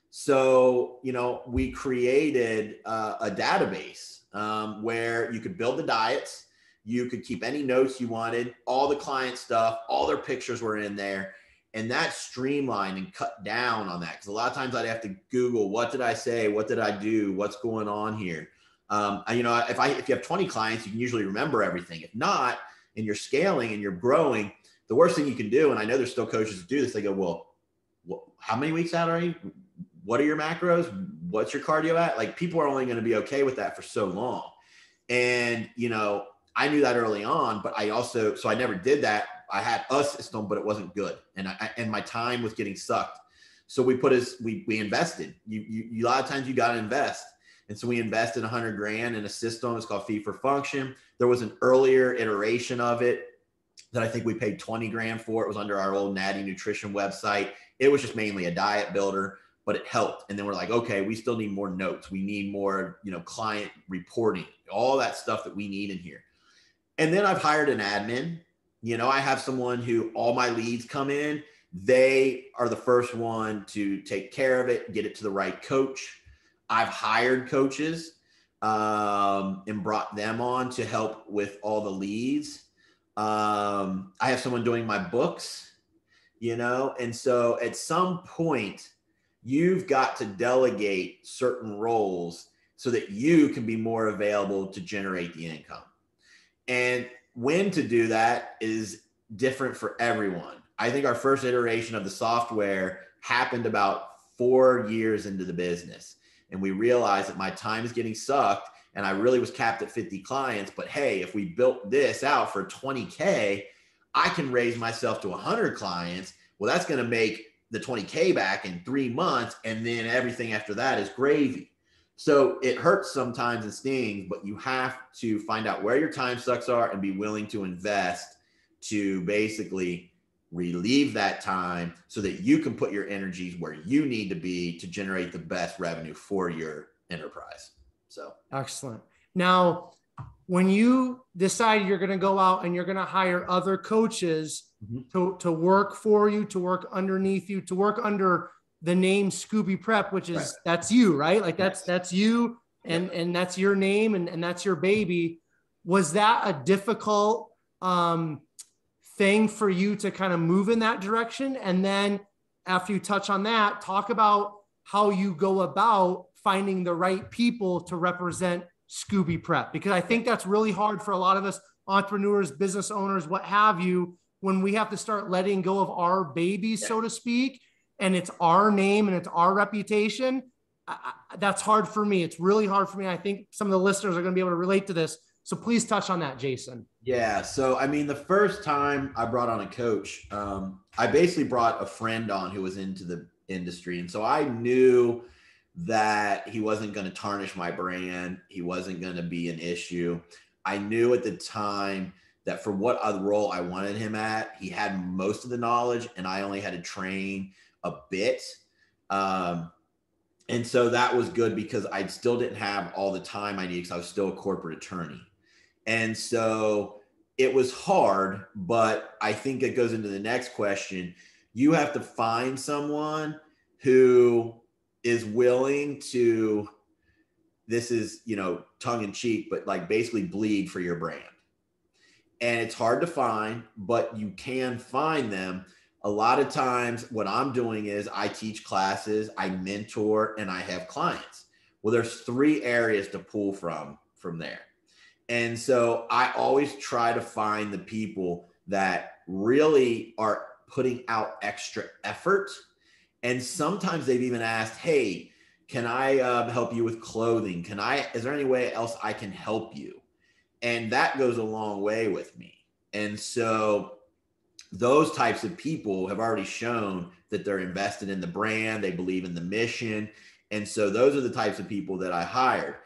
So, we created a database where you could build the diets. You could keep any notes you wanted, all the client stuff, all their pictures were in there. And that streamlined and cut down on that. Because a lot of times I'd have to Google, what did I say? What did I do? What's going on here? If you have 20 clients, you can usually remember everything. If not, and you're scaling and you're growing, the worst thing you can do, and I know there's still coaches that do this, they go, well, how many weeks out are you? What are your macros? What's your cardio at? Like, people are only going to be okay with that for so long. And, I knew that early on, but so I never did that. I had a system, but it wasn't good. And my time was getting sucked. So we invested. A lot of times you got to invest. And so we invested $100,000 in a system. It's called Fee for Function. There was an earlier iteration of it that I think we paid $20,000 for. It was under our old Natty Nutrition website. It was just mainly a diet builder, but it helped. And then we're like, okay, we still need more notes. We need more, client reporting, all that stuff that we need in here. And then I've hired an admin. I have someone who all my leads come in. They are the first one to take care of it, get it to the right coach. I've hired coaches and brought them on to help with all the leads. I have someone doing my books, and so at some point you've got to delegate certain roles so that you can be more available to generate the income. And when to do that is different for everyone. I think our first iteration of the software happened about 4 years into the business. And we realized that my time is getting sucked and I really was capped at 50 clients. But hey, if we built this out for 20K, I can raise myself to 100 clients. Well, that's going to make the 20K back in 3 months. And then everything after that is gravy. So it hurts sometimes and stings, but you have to find out where your time sucks are and be willing to invest to basically relieve that time so that you can put your energies where you need to be to generate the best revenue for your enterprise. So excellent. Now, when you decide you're going to go out and you're going to hire other coaches to work for you, to work underneath you, to work under the name Scooby Prep, which is, that's you, right? Like that's you and that's your name and that's your baby. Was that a difficult thing for you to kind of move in that direction? And then after you touch on that, talk about how you go about finding the right people to represent Scooby Prep, because I think that's really hard for a lot of us entrepreneurs, business owners, what have you, when we have to start letting go of our babies, so to speak, and it's our name and it's our reputation. That's hard for me. It's really hard for me. I think some of the listeners are going to be able to relate to this. So please touch on that, Jason. Yeah. So, I mean, the first time I brought on a coach, I basically brought a friend on who was into the industry. And so I knew that he wasn't going to tarnish my brand. He wasn't going to be an issue. I knew at the time that for what other role I wanted him at, he had most of the knowledge and I only had to train a bit. And so that was good because I still didn't have all the time I needed because I was still a corporate attorney. And so it was hard, but I think it goes into the next question. You have to find someone who is willing to, this is, tongue in cheek, but like basically bleed for your brand. And it's hard to find, but you can find them. A lot of times what I'm doing is I teach classes, I mentor, and I have clients. Well, there's 3 areas to pull from there. And so I always try to find the people that really are putting out extra effort. And sometimes they've even asked, hey, can I help you with clothing? Is there any way else I can help you? And that goes a long way with me. And so those types of people have already shown that they're invested in the brand. They believe in the mission. And so those are the types of people that I hired.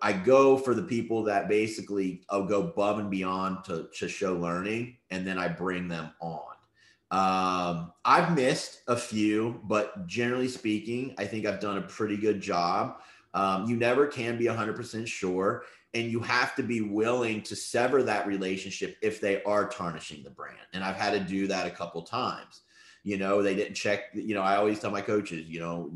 I go for the people that basically I'll go above and beyond to show learning, and then I bring them on. I've missed a few, but generally speaking, I think I've done a pretty good job. You never can be 100% sure, and you have to be willing to sever that relationship if they are tarnishing the brand. And I've had to do that a couple times. They didn't check, I always tell my coaches,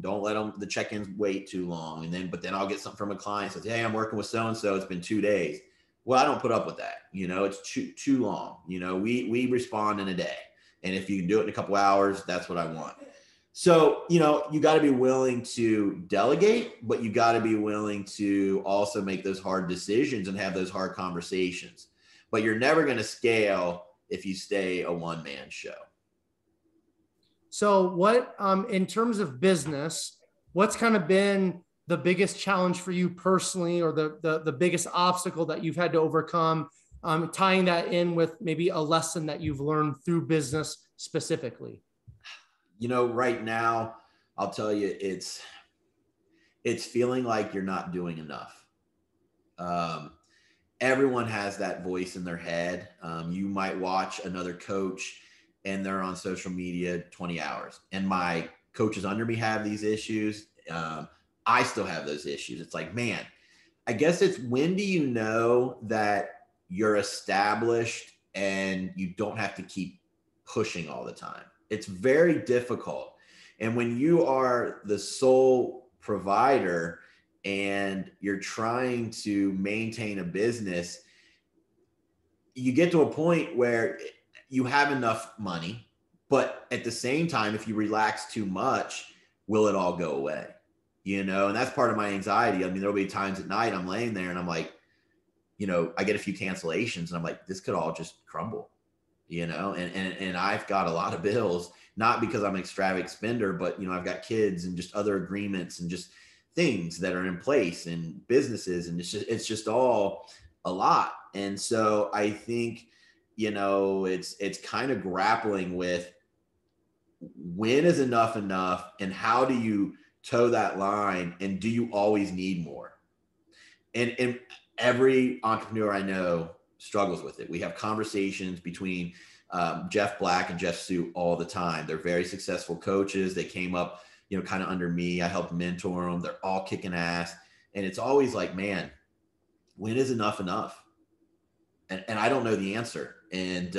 don't let the check-ins wait too long. But then I'll get something from a client says, hey, I'm working with so-and-so. It's been 2 days. Well, I don't put up with that. It's too long. We respond in a day. And if you can do it in a couple hours, that's what I want. So, you got to be willing to delegate, but you got to be willing to also make those hard decisions and have those hard conversations. But you're never going to scale if you stay a one-man show. So what, in terms of business, what's kind of been the biggest challenge for you personally, or the biggest obstacle that you've had to overcome, tying that in with maybe a lesson that you've learned through business specifically? Right now, I'll tell you, it's feeling like you're not doing enough. Everyone has that voice in their head. You might watch another coach and they're on social media 20 hours. And my coaches under me have these issues. I still have those issues. It's like, man, I guess it's when do you know that you're established and you don't have to keep pushing all the time? It's very difficult. And when you are the sole provider and you're trying to maintain a business, you get to a point where you have enough money, but at the same time, if you relax too much, will it all go away? and that's part of my anxiety. I mean, there'll be times at night I'm laying there and I'm like, I get a few cancellations and I'm like, this could all just crumble, and I've got a lot of bills, not because I'm an extravagant spender, but, I've got kids and just other agreements and just things that are in place and businesses. And it's just all a lot. And so I think, it's kind of grappling with when is enough and how do you toe that line, and do you always need more? And every entrepreneur I know struggles with it. We have conversations between Jeff Black and Jeff Sue all the time. They're very successful coaches. They came up, kind of under me. I helped mentor them. They're all kicking ass. And it's always like, man, when is enough? And I don't know the answer. And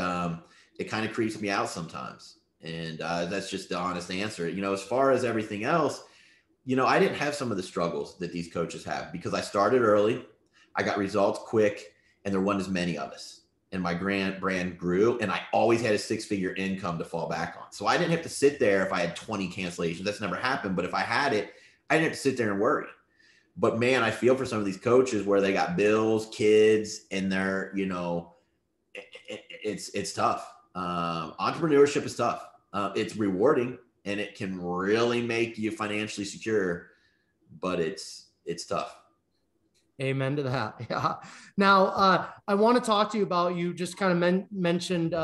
it kind of creeps me out sometimes. And that's just the honest answer. As far as everything else, I didn't have some of the struggles that these coaches have because I started early. I got results quick, and there wasn't as many of us. And my brand grew, and I always had a 6-figure income to fall back on. So I didn't have to sit there if I had 20 cancellations. That's never happened. But if I had it, I didn't have to sit there and worry. But man, I feel for some of these coaches where they got bills, kids, and they're, it's tough. Entrepreneurship is tough. It's rewarding, and it can really make you financially secure, but it's tough. Amen to that. Yeah. Now, I want to talk to you about, you just kind of mentioned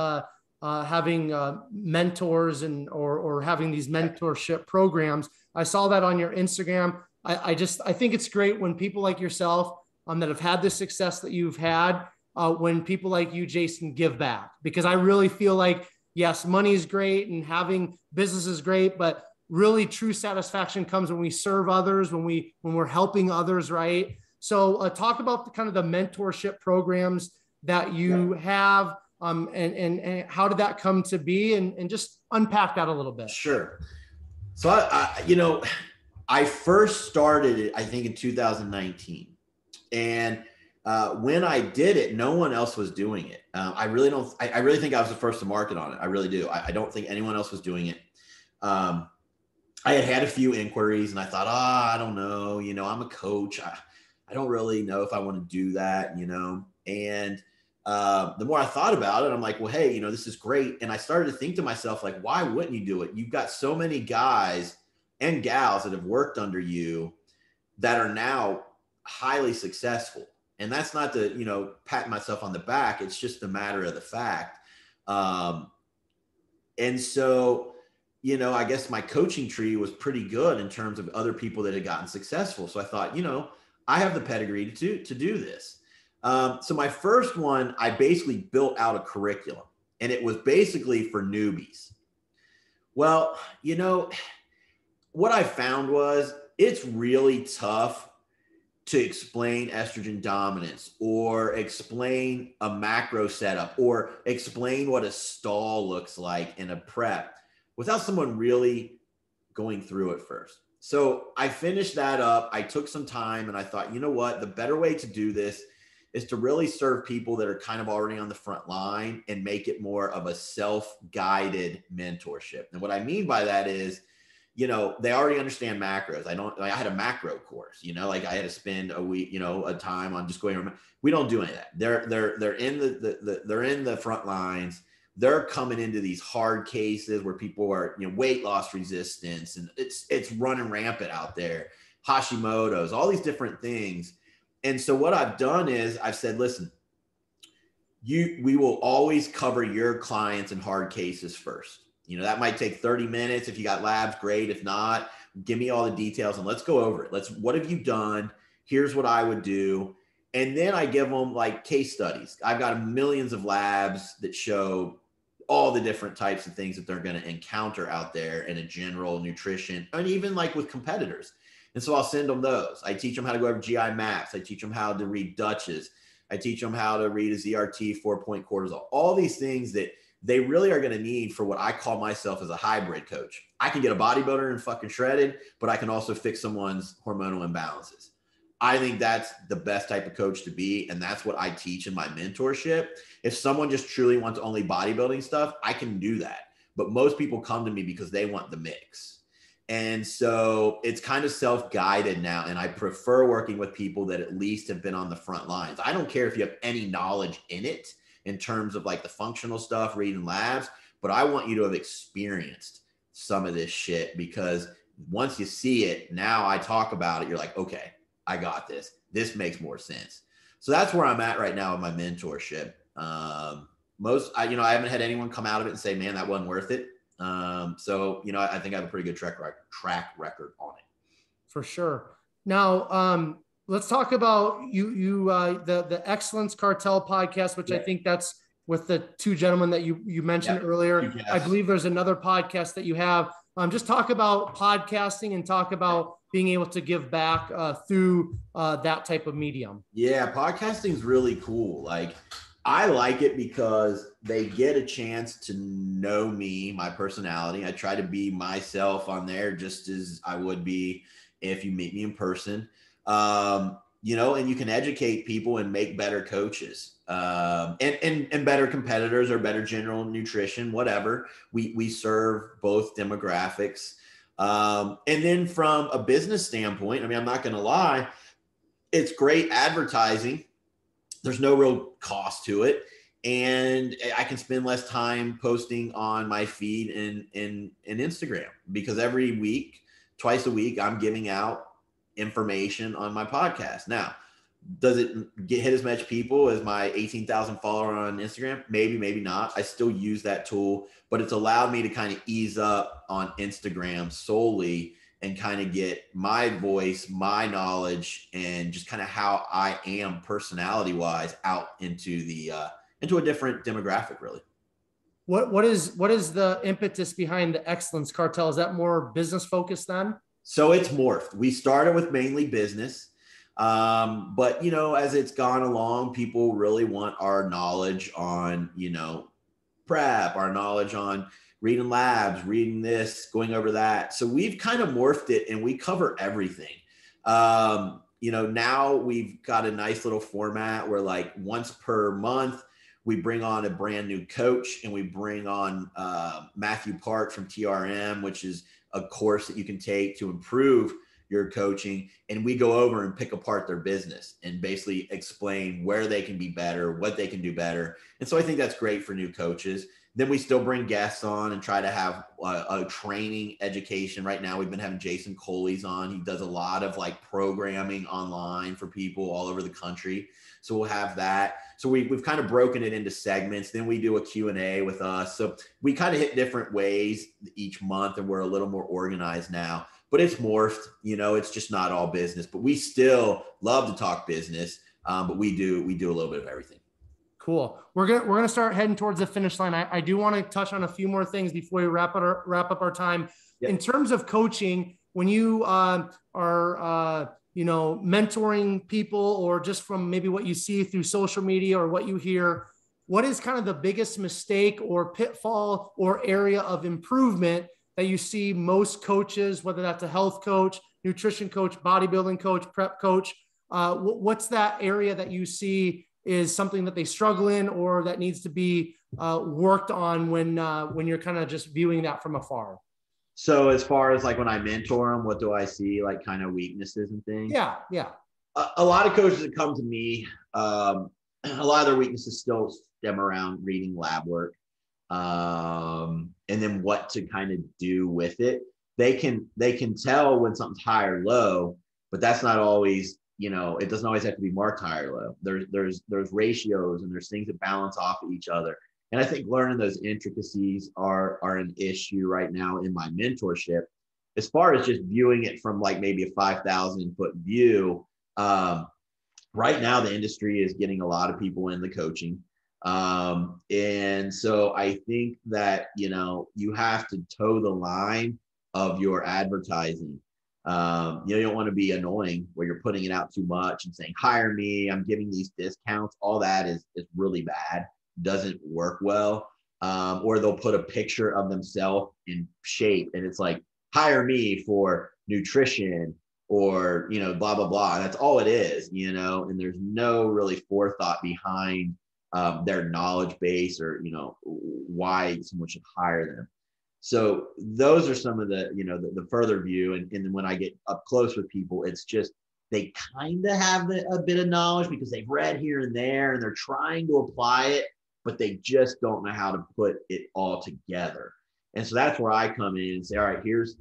having mentors or having these mentorship programs. I saw that on your Instagram. I think it's great when people like yourself that have had the success that you've had, when people like you, Jason, give back, because I really feel like, yes, money is great and having business is great, but really true satisfaction comes when we serve others, when we're helping others. Right. So talk about the mentorship programs that you have, and how did that come to be, and just unpack that a little bit. Sure. So I first started it, I think in 2019. And when I did it, no one else was doing it. I really think I was the first to market on it. I really do. I don't think anyone else was doing it. I had a few inquiries and I thought, I don't know, I'm a coach. I don't really know if I want to do that, and the more I thought about it, I'm like, well, hey, this is great. And I started to think to myself, like, why wouldn't you do it? You've got so many guys and gals that have worked under you that are now highly successful. And that's not to, pat myself on the back. It's just a matter of the fact. And so, I guess my coaching tree was pretty good in terms of other people that had gotten successful. So I thought, I have the pedigree to do this. So my first one, I basically built out a curriculum, and it was basically for newbies. Well, what I found was it's really tough to explain estrogen dominance, or explain a macro setup, or explain what a stall looks like in a prep without someone really going through it first. So I finished that up. I took some time and I thought, the better way to do this is to really serve people that are kind of already on the front line and make it more of a self-guided mentorship. And what I mean by that is, they already understand macros. I had a macro course, I had to spend a week, a time on just going around. We don't do any of that. They're in the front lines. They're coming into these hard cases where people are, weight loss resistance, and it's running rampant out there. Hashimoto's, all these different things. And so what I've done is I've said, listen, we will always cover your clients in hard cases first. That might take 30 minutes. If you got labs, great. If not, give me all the details and let's go over it. What have you done? Here's what I would do. And then I give them like case studies. I've got millions of labs that show all the different types of things that they're going to encounter out there in a general nutrition, and even like with competitors. And so I'll send them those. I teach them how to go over GI maps. I teach them how to read Dutches. I teach them how to read a ZRT, 4-point cortisol, all these things that they really are going to need for what I call myself as a hybrid coach. I can get a bodybuilder and fucking shredded, but I can also fix someone's hormonal imbalances. I think that's the best type of coach to be. And that's what I teach in my mentorship. If someone just truly wants only bodybuilding stuff, I can do that. But most people come to me because they want the mix. And so it's kind of self-guided now. And I prefer working with people that at least have been on the front lines. I don't care if you have any knowledge in it in terms of like the functional stuff, reading labs, but I want you to have experienced some of this shit, because once you see it, now I talk about it, you're like, okay, I got this. This makes more sense. So that's where I'm at right now with my mentorship. I haven't had anyone come out of it and say, man, that wasn't worth it. So, I think I have a pretty good track record on it. For sure. Now, let's talk about the Excellence Cartel podcast, which I think that's with the two gentlemen that you mentioned earlier. I believe there's another podcast that you have. Just talk about podcasting and talk about being able to give back through that type of medium. Yeah, podcasting is really cool. Like, I like it because they get a chance to know me, my personality. I try to be myself on there just as I would be if you meet me in person. And you can educate people and make better coaches and better competitors or better general nutrition, whatever. We serve both demographics. And then from a business standpoint, I mean, I'm not going to lie, it's great advertising. There's no real cost to it. And I can spend less time posting on my feed in Instagram, because every week, twice a week, I'm giving out information on my podcast. Now, does it hit as much people as my 18,000 follower on Instagram? Maybe, maybe not. I still use that tool, but it's allowed me to kind of ease up on Instagram solely and kind of get my voice, my knowledge, and just kind of how I am personality wise out into a different demographic, really. What is the impetus behind the Excellence Cartel? Is that more business focused then? So it's morphed. We started with mainly business. But as it's gone along, people really want our knowledge on, prep, our knowledge on reading labs, reading this, going over that. So we've kind of morphed it and we cover everything. Now we've got a nice little format where, like, once per month, we bring on a brand new coach, and we bring on Matthew Park from TRM, which is a course that you can take to improve your coaching. And we go over and pick apart their business and basically explain where they can be better, what they can do better. And so I think that's great for new coaches. Then we still bring guests on and try to have a training education. Right now, we've been having Jason Coley's on. He does a lot of like programming online for people all over the country. So we'll have that. So we've kind of broken it into segments. Then we do a Q&A with us. So we kind of hit different ways each month, and we're a little more organized now. But it's morphed. It's just not all business. But we still love to talk business. But we do a little bit of everything. Cool. We're gonna start heading towards the finish line. I do want to touch on a few more things before we wrap up our time. Yep. In terms of coaching, when you are mentoring people, or just from maybe what you see through social media or what you hear, what is kind of the biggest mistake or pitfall or area of improvement that you see most coaches, whether that's a health coach, nutrition coach, bodybuilding coach, prep coach, what's that area that you see is something that they struggle in, or that needs to be worked on when you're kind of just viewing that from afar? So as far as like when I mentor them, what do I see, like kind of weaknesses and things? Yeah. A lot of coaches that come to me, a lot of their weaknesses still stem around reading lab work, and then what to kind of do with it. They can tell when something's high or low, but that's not always, it doesn't always have to be marked high or low. There's ratios, and there's things that balance off of each other. And I think learning those intricacies are an issue right now in my mentorship. As far as just viewing it from like maybe a 5,000 foot view, right now the industry is getting a lot of people in the coaching. And so I think that, you have to toe the line of your advertising. You don't want to be annoying where you're putting it out too much and saying, hire me, I'm giving these discounts. All that is really bad. Doesn't work well. Or they'll put a picture of themselves in shape, and it's like, hire me for nutrition, or, blah, blah, blah. That's all it is, and there's no really forethought behind their knowledge base, or, why someone should hire them. So those are some of the, the further view. And then when I get up close with people, it's just, they kind of have a bit of knowledge because they've read here and there and they're trying to apply it, but they just don't know how to put it all together. And so that's where I come in and say, all right, here's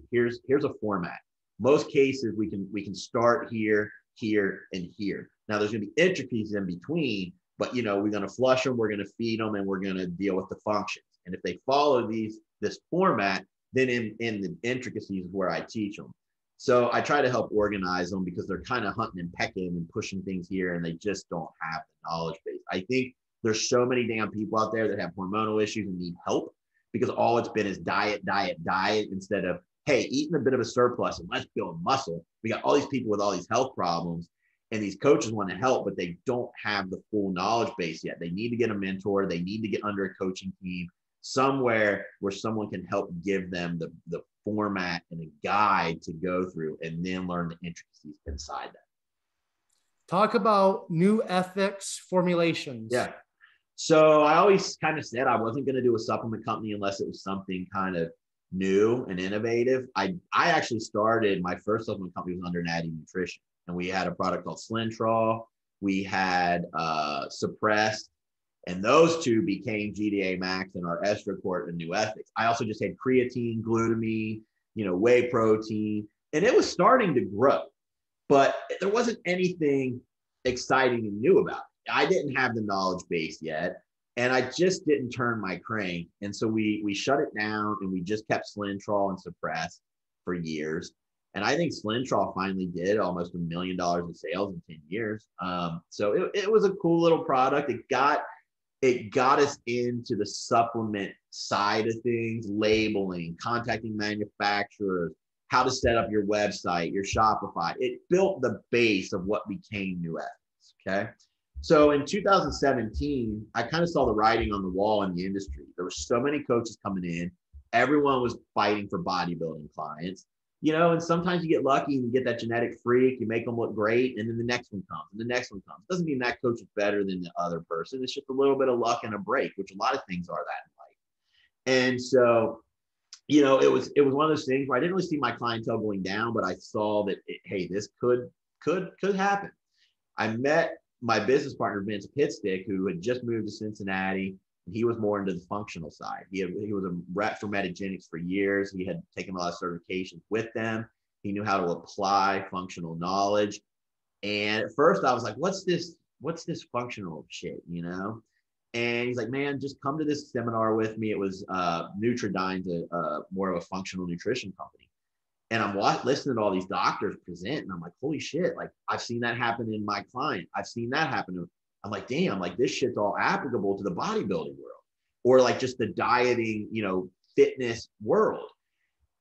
a format. Most cases we can start here, here, and here. Now there's going to be intricacies in between, but we're going to flush them, we're going to feed them, and we're going to deal with the functions. And if they follow this format, then in the intricacies is where I teach them. So I try to help organize them because they're kind of hunting and pecking and pushing things here, and they just don't have the knowledge base. I think there's so many damn people out there that have hormonal issues and need help because all it's been is diet, diet, diet, instead of, hey, eating a bit of a surplus and let's build muscle. We got all these people with all these health problems, and these coaches want to help, but they don't have the full knowledge base yet. They need to get a mentor. They need to get under a coaching team somewhere where someone can help give them the format and a guide to go through and then learn the intricacies inside that. Talk about new ethics formulations. Yeah. So I always kind of said I wasn't going to do a supplement company unless it was something kind of new and innovative. I actually started, my first supplement company was under Natty Nutrition, and we had a product called Slintrol. We had Suppressed, and those two became GDA Max and our Estracort and New Ethics. I also just had creatine, glutamine, whey protein, and it was starting to grow, but there wasn't anything exciting and new about it. I didn't have the knowledge base yet, and I just didn't turn my crank. And so we shut it down, and we just kept Slintrol and Suppressed for years. And I think Slintrol finally did almost $1 million in sales in 10 years. So it was a cool little product. It got us into the supplement side of things, labeling, contacting manufacturers, how to set up your website, your Shopify. It built the base of what became New Ethics, okay? So in 2017, I kind of saw the writing on the wall in the industry. There were so many coaches coming in. Everyone was fighting for bodybuilding clients, and sometimes you get lucky and you get that genetic freak, you make them look great, and then the next one comes, and the next one comes. Doesn't mean that coach is better than the other person. It's just a little bit of luck and a break, which a lot of things are that in life. And so, it was one of those things where I didn't really see my clientele going down, but I saw that, hey, this could happen. I met my business partner, Vince Pitstick, who had just moved to Cincinnati. He was more into the functional side. He was a rep for Metagenics for years. He had taken a lot of certifications with them. He knew how to apply functional knowledge. And at first I was like, what's this functional shit, And he's like, man, just come to this seminar with me. It was Nutridyne's more of a functional nutrition company. And I'm listening to all these doctors present, and I'm like, holy shit, like I've seen that happen in my client. I've seen that happen. I'm like, damn, like this shit's all applicable to the bodybuilding world, or like just the dieting, fitness world.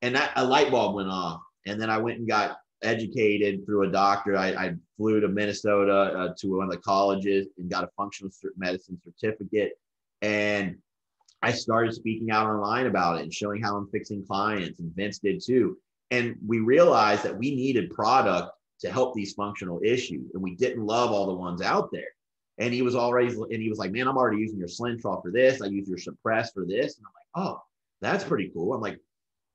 And that a light bulb went off. And then I went and got educated through a doctor. I flew to Minnesota to one of the colleges and got a functional medicine certificate. And I started speaking out online about it and showing how I'm fixing clients, and Vince did too. And we realized that we needed product to help these functional issues, and we didn't love all the ones out there. And he was like, man, I'm already using your Slintrol for this. I use your Suppress for this. And I'm like, oh, that's pretty cool. I'm like,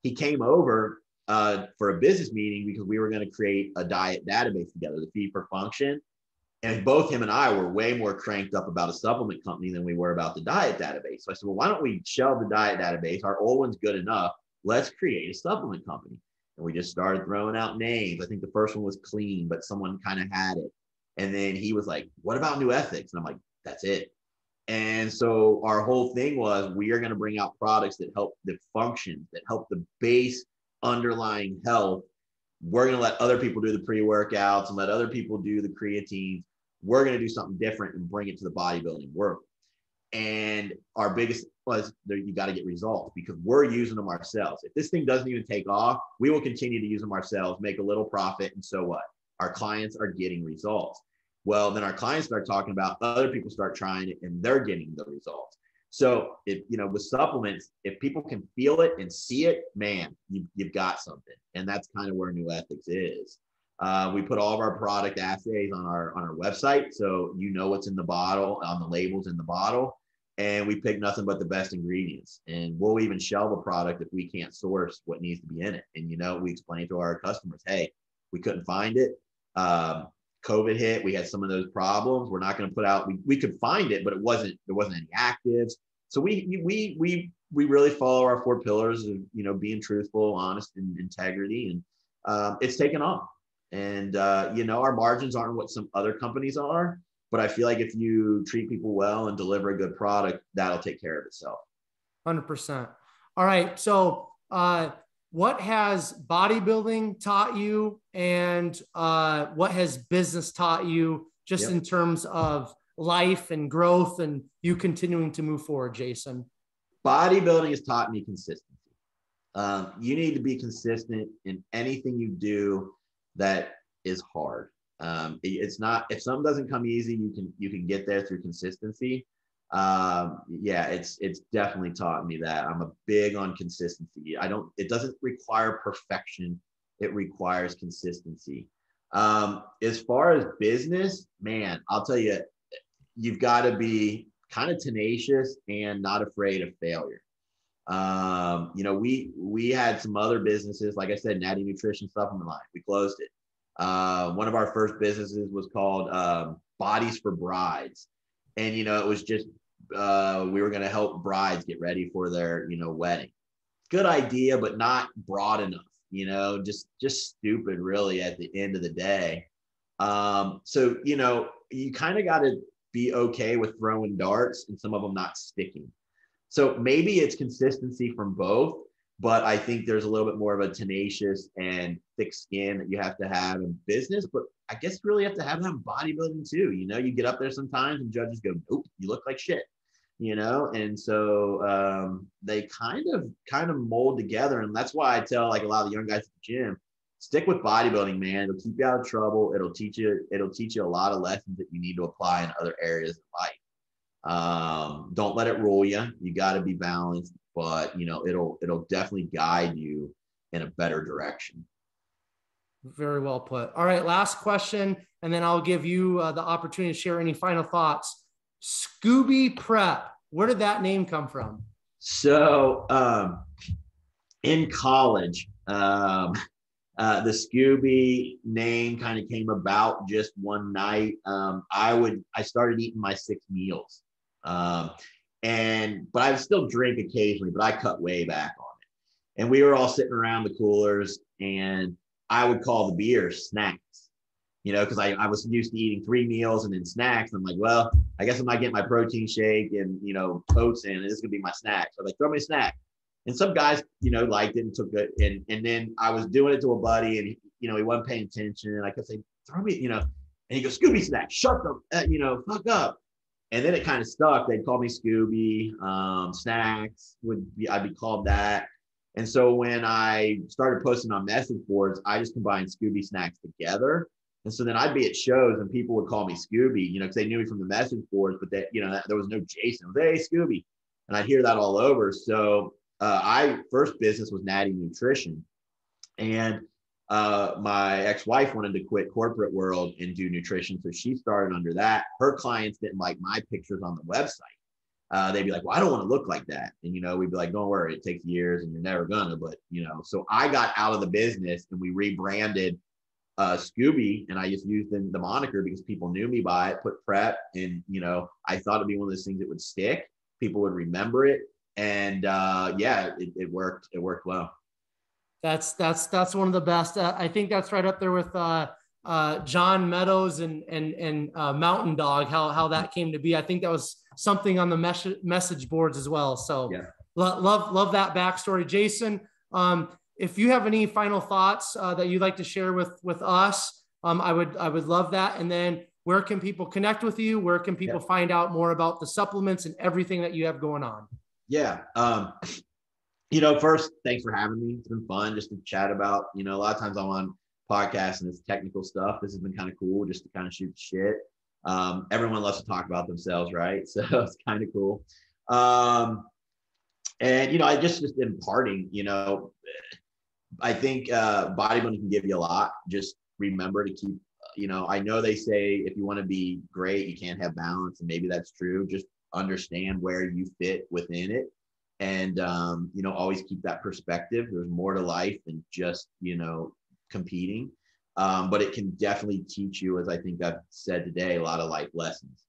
he came over for a business meeting because we were going to create a diet database together, the Feed for Function. And both him and I were way more cranked up about a supplement company than we were about the diet database. So I said, well, why don't we shelve the diet database? Our old one's good enough. Let's create a supplement company. And we just started throwing out names. I think the first one was Clean, but someone kind of had it. And then he was like, what about New Ethics? And I'm like, that's it. And so our whole thing was, we are going to bring out products that help the function, that help the base underlying health. We're going to let other people do the pre-workouts and let other people do the creatine. We're going to do something different and bring it to the bodybuilding world. And our biggest was, you got to get results, because we're using them ourselves. If this thing doesn't even take off, we will continue to use them ourselves, make a little profit. And so what? Our clients are getting results. Well, then our clients start talking about, other people start trying it, and they're getting the results. So if, with supplements, if people can feel it and see it, man, you've got something. And that's kind of where New Ethics is. We put all of our product assays on our website. So what's in the bottle, on the labels in the bottle. and we pick nothing but the best ingredients. And we'll even shelve a product if we can't source what needs to be in it. And, you know, we explain to our customers, hey, we couldn't find it. COVID hit, we had some of those problems. We're not going to put out, we could find it, but there wasn't any actives. So we really follow our 4 pillars of, you know, being truthful, honest, and integrity. And it's taken off. And, you know, our margins aren't what some other companies are, but I feel like if you treat people well and deliver a good product, that'll take care of itself. 100%. All right. So, what has bodybuilding taught you, and what has business taught you, just in terms of life and growth and you continuing to move forward, Jason? Bodybuilding has taught me consistency. You need to be consistent in anything you do that is hard. It's not, if something doesn't come easy, you can get there through consistency. It's definitely taught me that. I'm a big on consistency. It doesn't require perfection. It requires consistency. As far as business, man, I'll tell you, you've got to be kind of tenacious and not afraid of failure. You know, we had some other businesses, like I said, Natty Nutrition Supplement Line. We closed it. One of our first businesses was called Bodies for Brides. And, you know, it was just, we were going to help brides get ready for their, you know, wedding. Good idea, but not broad enough, you know, just stupid really at the end of the day. So, you know, you kind of got to be okay with throwing darts and some of them not sticking. So maybe it's consistency from both, but I think there's a little bit more of a tenacious and thick skin that you have to have in business, but I guess you really have to have that in bodybuilding too. You know, you get up there sometimes and judges go, nope, you look like shit, you know? And so they kind of mold together. And that's why I tell like a lot of the young guys at the gym, stick with bodybuilding, man. It'll keep you out of trouble. It'll teach you a lot of lessons that you need to apply in other areas of life. Don't let it rule you. You got to be balanced, but you know, it'll definitely guide you in a better direction. Very well put. All right. Last question. And then I'll give you the opportunity to share any final thoughts. Scooby Prep. Where did that name come from? So in college, the Scooby name kind of came about just one night. I started eating my 6 meals. But I would still drink occasionally, but I cut way back on it. And we were all sitting around the coolers, and I would call the beers snacks, you know, because I was used to eating 3 meals and then snacks. I'm like, well, I guess I'm not getting my protein shake and, you know, oats in, and this is gonna be my snack. So I'm like, throw me a snack. And some guys, you know, liked it and took it. And then I was doing it to a buddy, and you know, he wasn't paying attention. And I could say, throw me, you know, and he goes, Scooby snack, shut the, you know, fuck up. And then it kind of stuck. They'd call me Scooby. Snacks I'd be called that. And so when I started posting on message boards, I just combined Scooby snacks together. And so then I'd be at shows and people would call me Scooby, you know, because they knew me from the message boards, but that, you know, there was no Jason. It was, hey, Scooby. And I'd hear that all over. So first business was Natty Nutrition. And my ex-wife wanted to quit corporate world and do nutrition. So she started under that. Her clients didn't like my pictures on the website. They'd be like, well, I don't want to look like that. And, you know, we'd be like, don't worry, it takes years and you're never gonna, but, you know, so I got out of the business and we rebranded Scooby, and I just used the moniker because people knew me by it, put prep, and, you know, I thought it'd be one of those things that would stick. People would remember it. And it worked. It worked well. That's one of the best. I think that's right up there with John Meadows and Mountain Dog, how that came to be. I think that was something on the message boards as well. So yeah. Love that backstory. Jason, if you have any final thoughts that you'd like to share with us, I would love that. And then where can people connect with you? Where can people find out more about the supplements and everything that you have going on? Yeah. You know, first, thanks for having me. It's been fun just to chat about, you know, a lot of times I'm on podcasts and it's technical stuff. This has been kind of cool just to kind of shoot shit. Everyone loves to talk about themselves, right? So it's kind of cool. And, you know, I just imparting, you know, I think bodybuilding can give you a lot. Just remember to keep, you know, I know they say if you want to be great, you can't have balance, and maybe that's true. Just understand where you fit within it. And, you know, always keep that perspective. There's more to life than just, you know, competing. But it can definitely teach you, as I think I've said today, a lot of life lessons.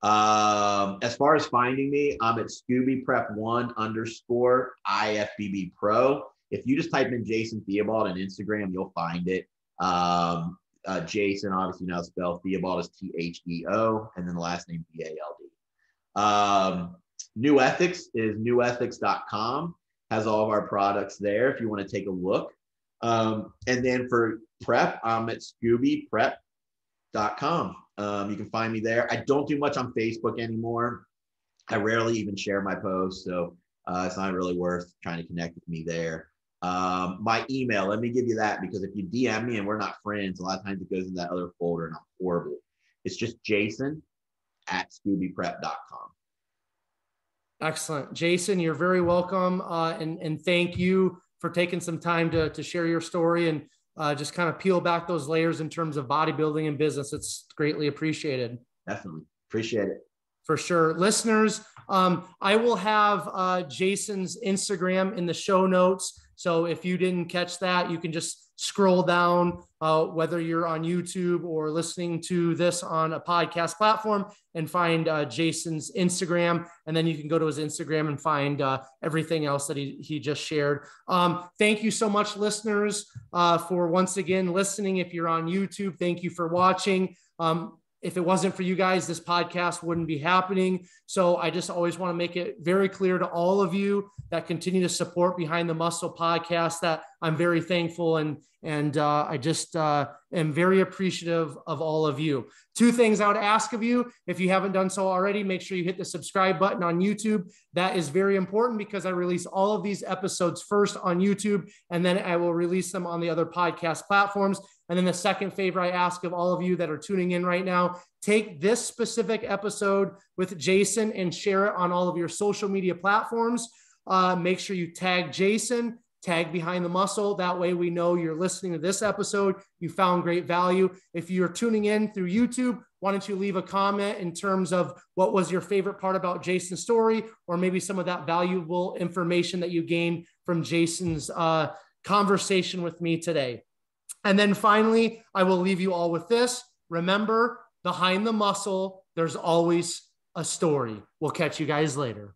As far as finding me, I'm at Scooby Prep 1 _ IFBB Pro. If you just type in Jason Theobald on Instagram, you'll find it. Jason, obviously now spelled Theobald is THEO, and then the last name BALD. New Ethics is newethics.com, has all of our products there if you want to take a look. And then for prep, I'm at scoobyprep.com. You can find me there. I don't do much on Facebook anymore. I rarely even share my posts, so it's not really worth trying to connect with me there. My email, let me give you that, because if you DM me and we're not friends, a lot of times it goes in that other folder and I'm horrible. It's just jason@scoobyprep.com. Excellent. Jason, you're very welcome. And thank you for taking some time to share your story and just kind of peel back those layers in terms of bodybuilding and business. It's greatly appreciated. Definitely. Appreciate it. For sure. Listeners, I will have Jason's Instagram in the show notes. So if you didn't catch that, you can just scroll down, whether you're on YouTube or listening to this on a podcast platform, and find Jason's Instagram. And then you can go to his Instagram and find everything else that he just shared. Thank you so much, listeners, for once again listening. If you're on YouTube, thank you for watching. If it wasn't for you guys, this podcast wouldn't be happening. So I just always want to make it very clear to all of you that continue to support Behind the Muscle podcast that I'm very thankful and I just am very appreciative of all of you. Two things I would ask of you. If you haven't done so already, make sure you hit the subscribe button on YouTube. That is very important because I release all of these episodes first on YouTube, and then I will release them on the other podcast platforms. And then the second favor I ask of all of you that are tuning in right now, take this specific episode with Jason and share it on all of your social media platforms. Make sure you tag Jason, tag Behind the Muscle. That way we know you're listening to this episode. You found great value. If you're tuning in through YouTube, why don't you leave a comment in terms of what was your favorite part about Jason's story, or maybe some of that valuable information that you gained from Jason's conversation with me today. And then finally, I will leave you all with this. Remember, behind the muscle, there's always a story. We'll catch you guys later.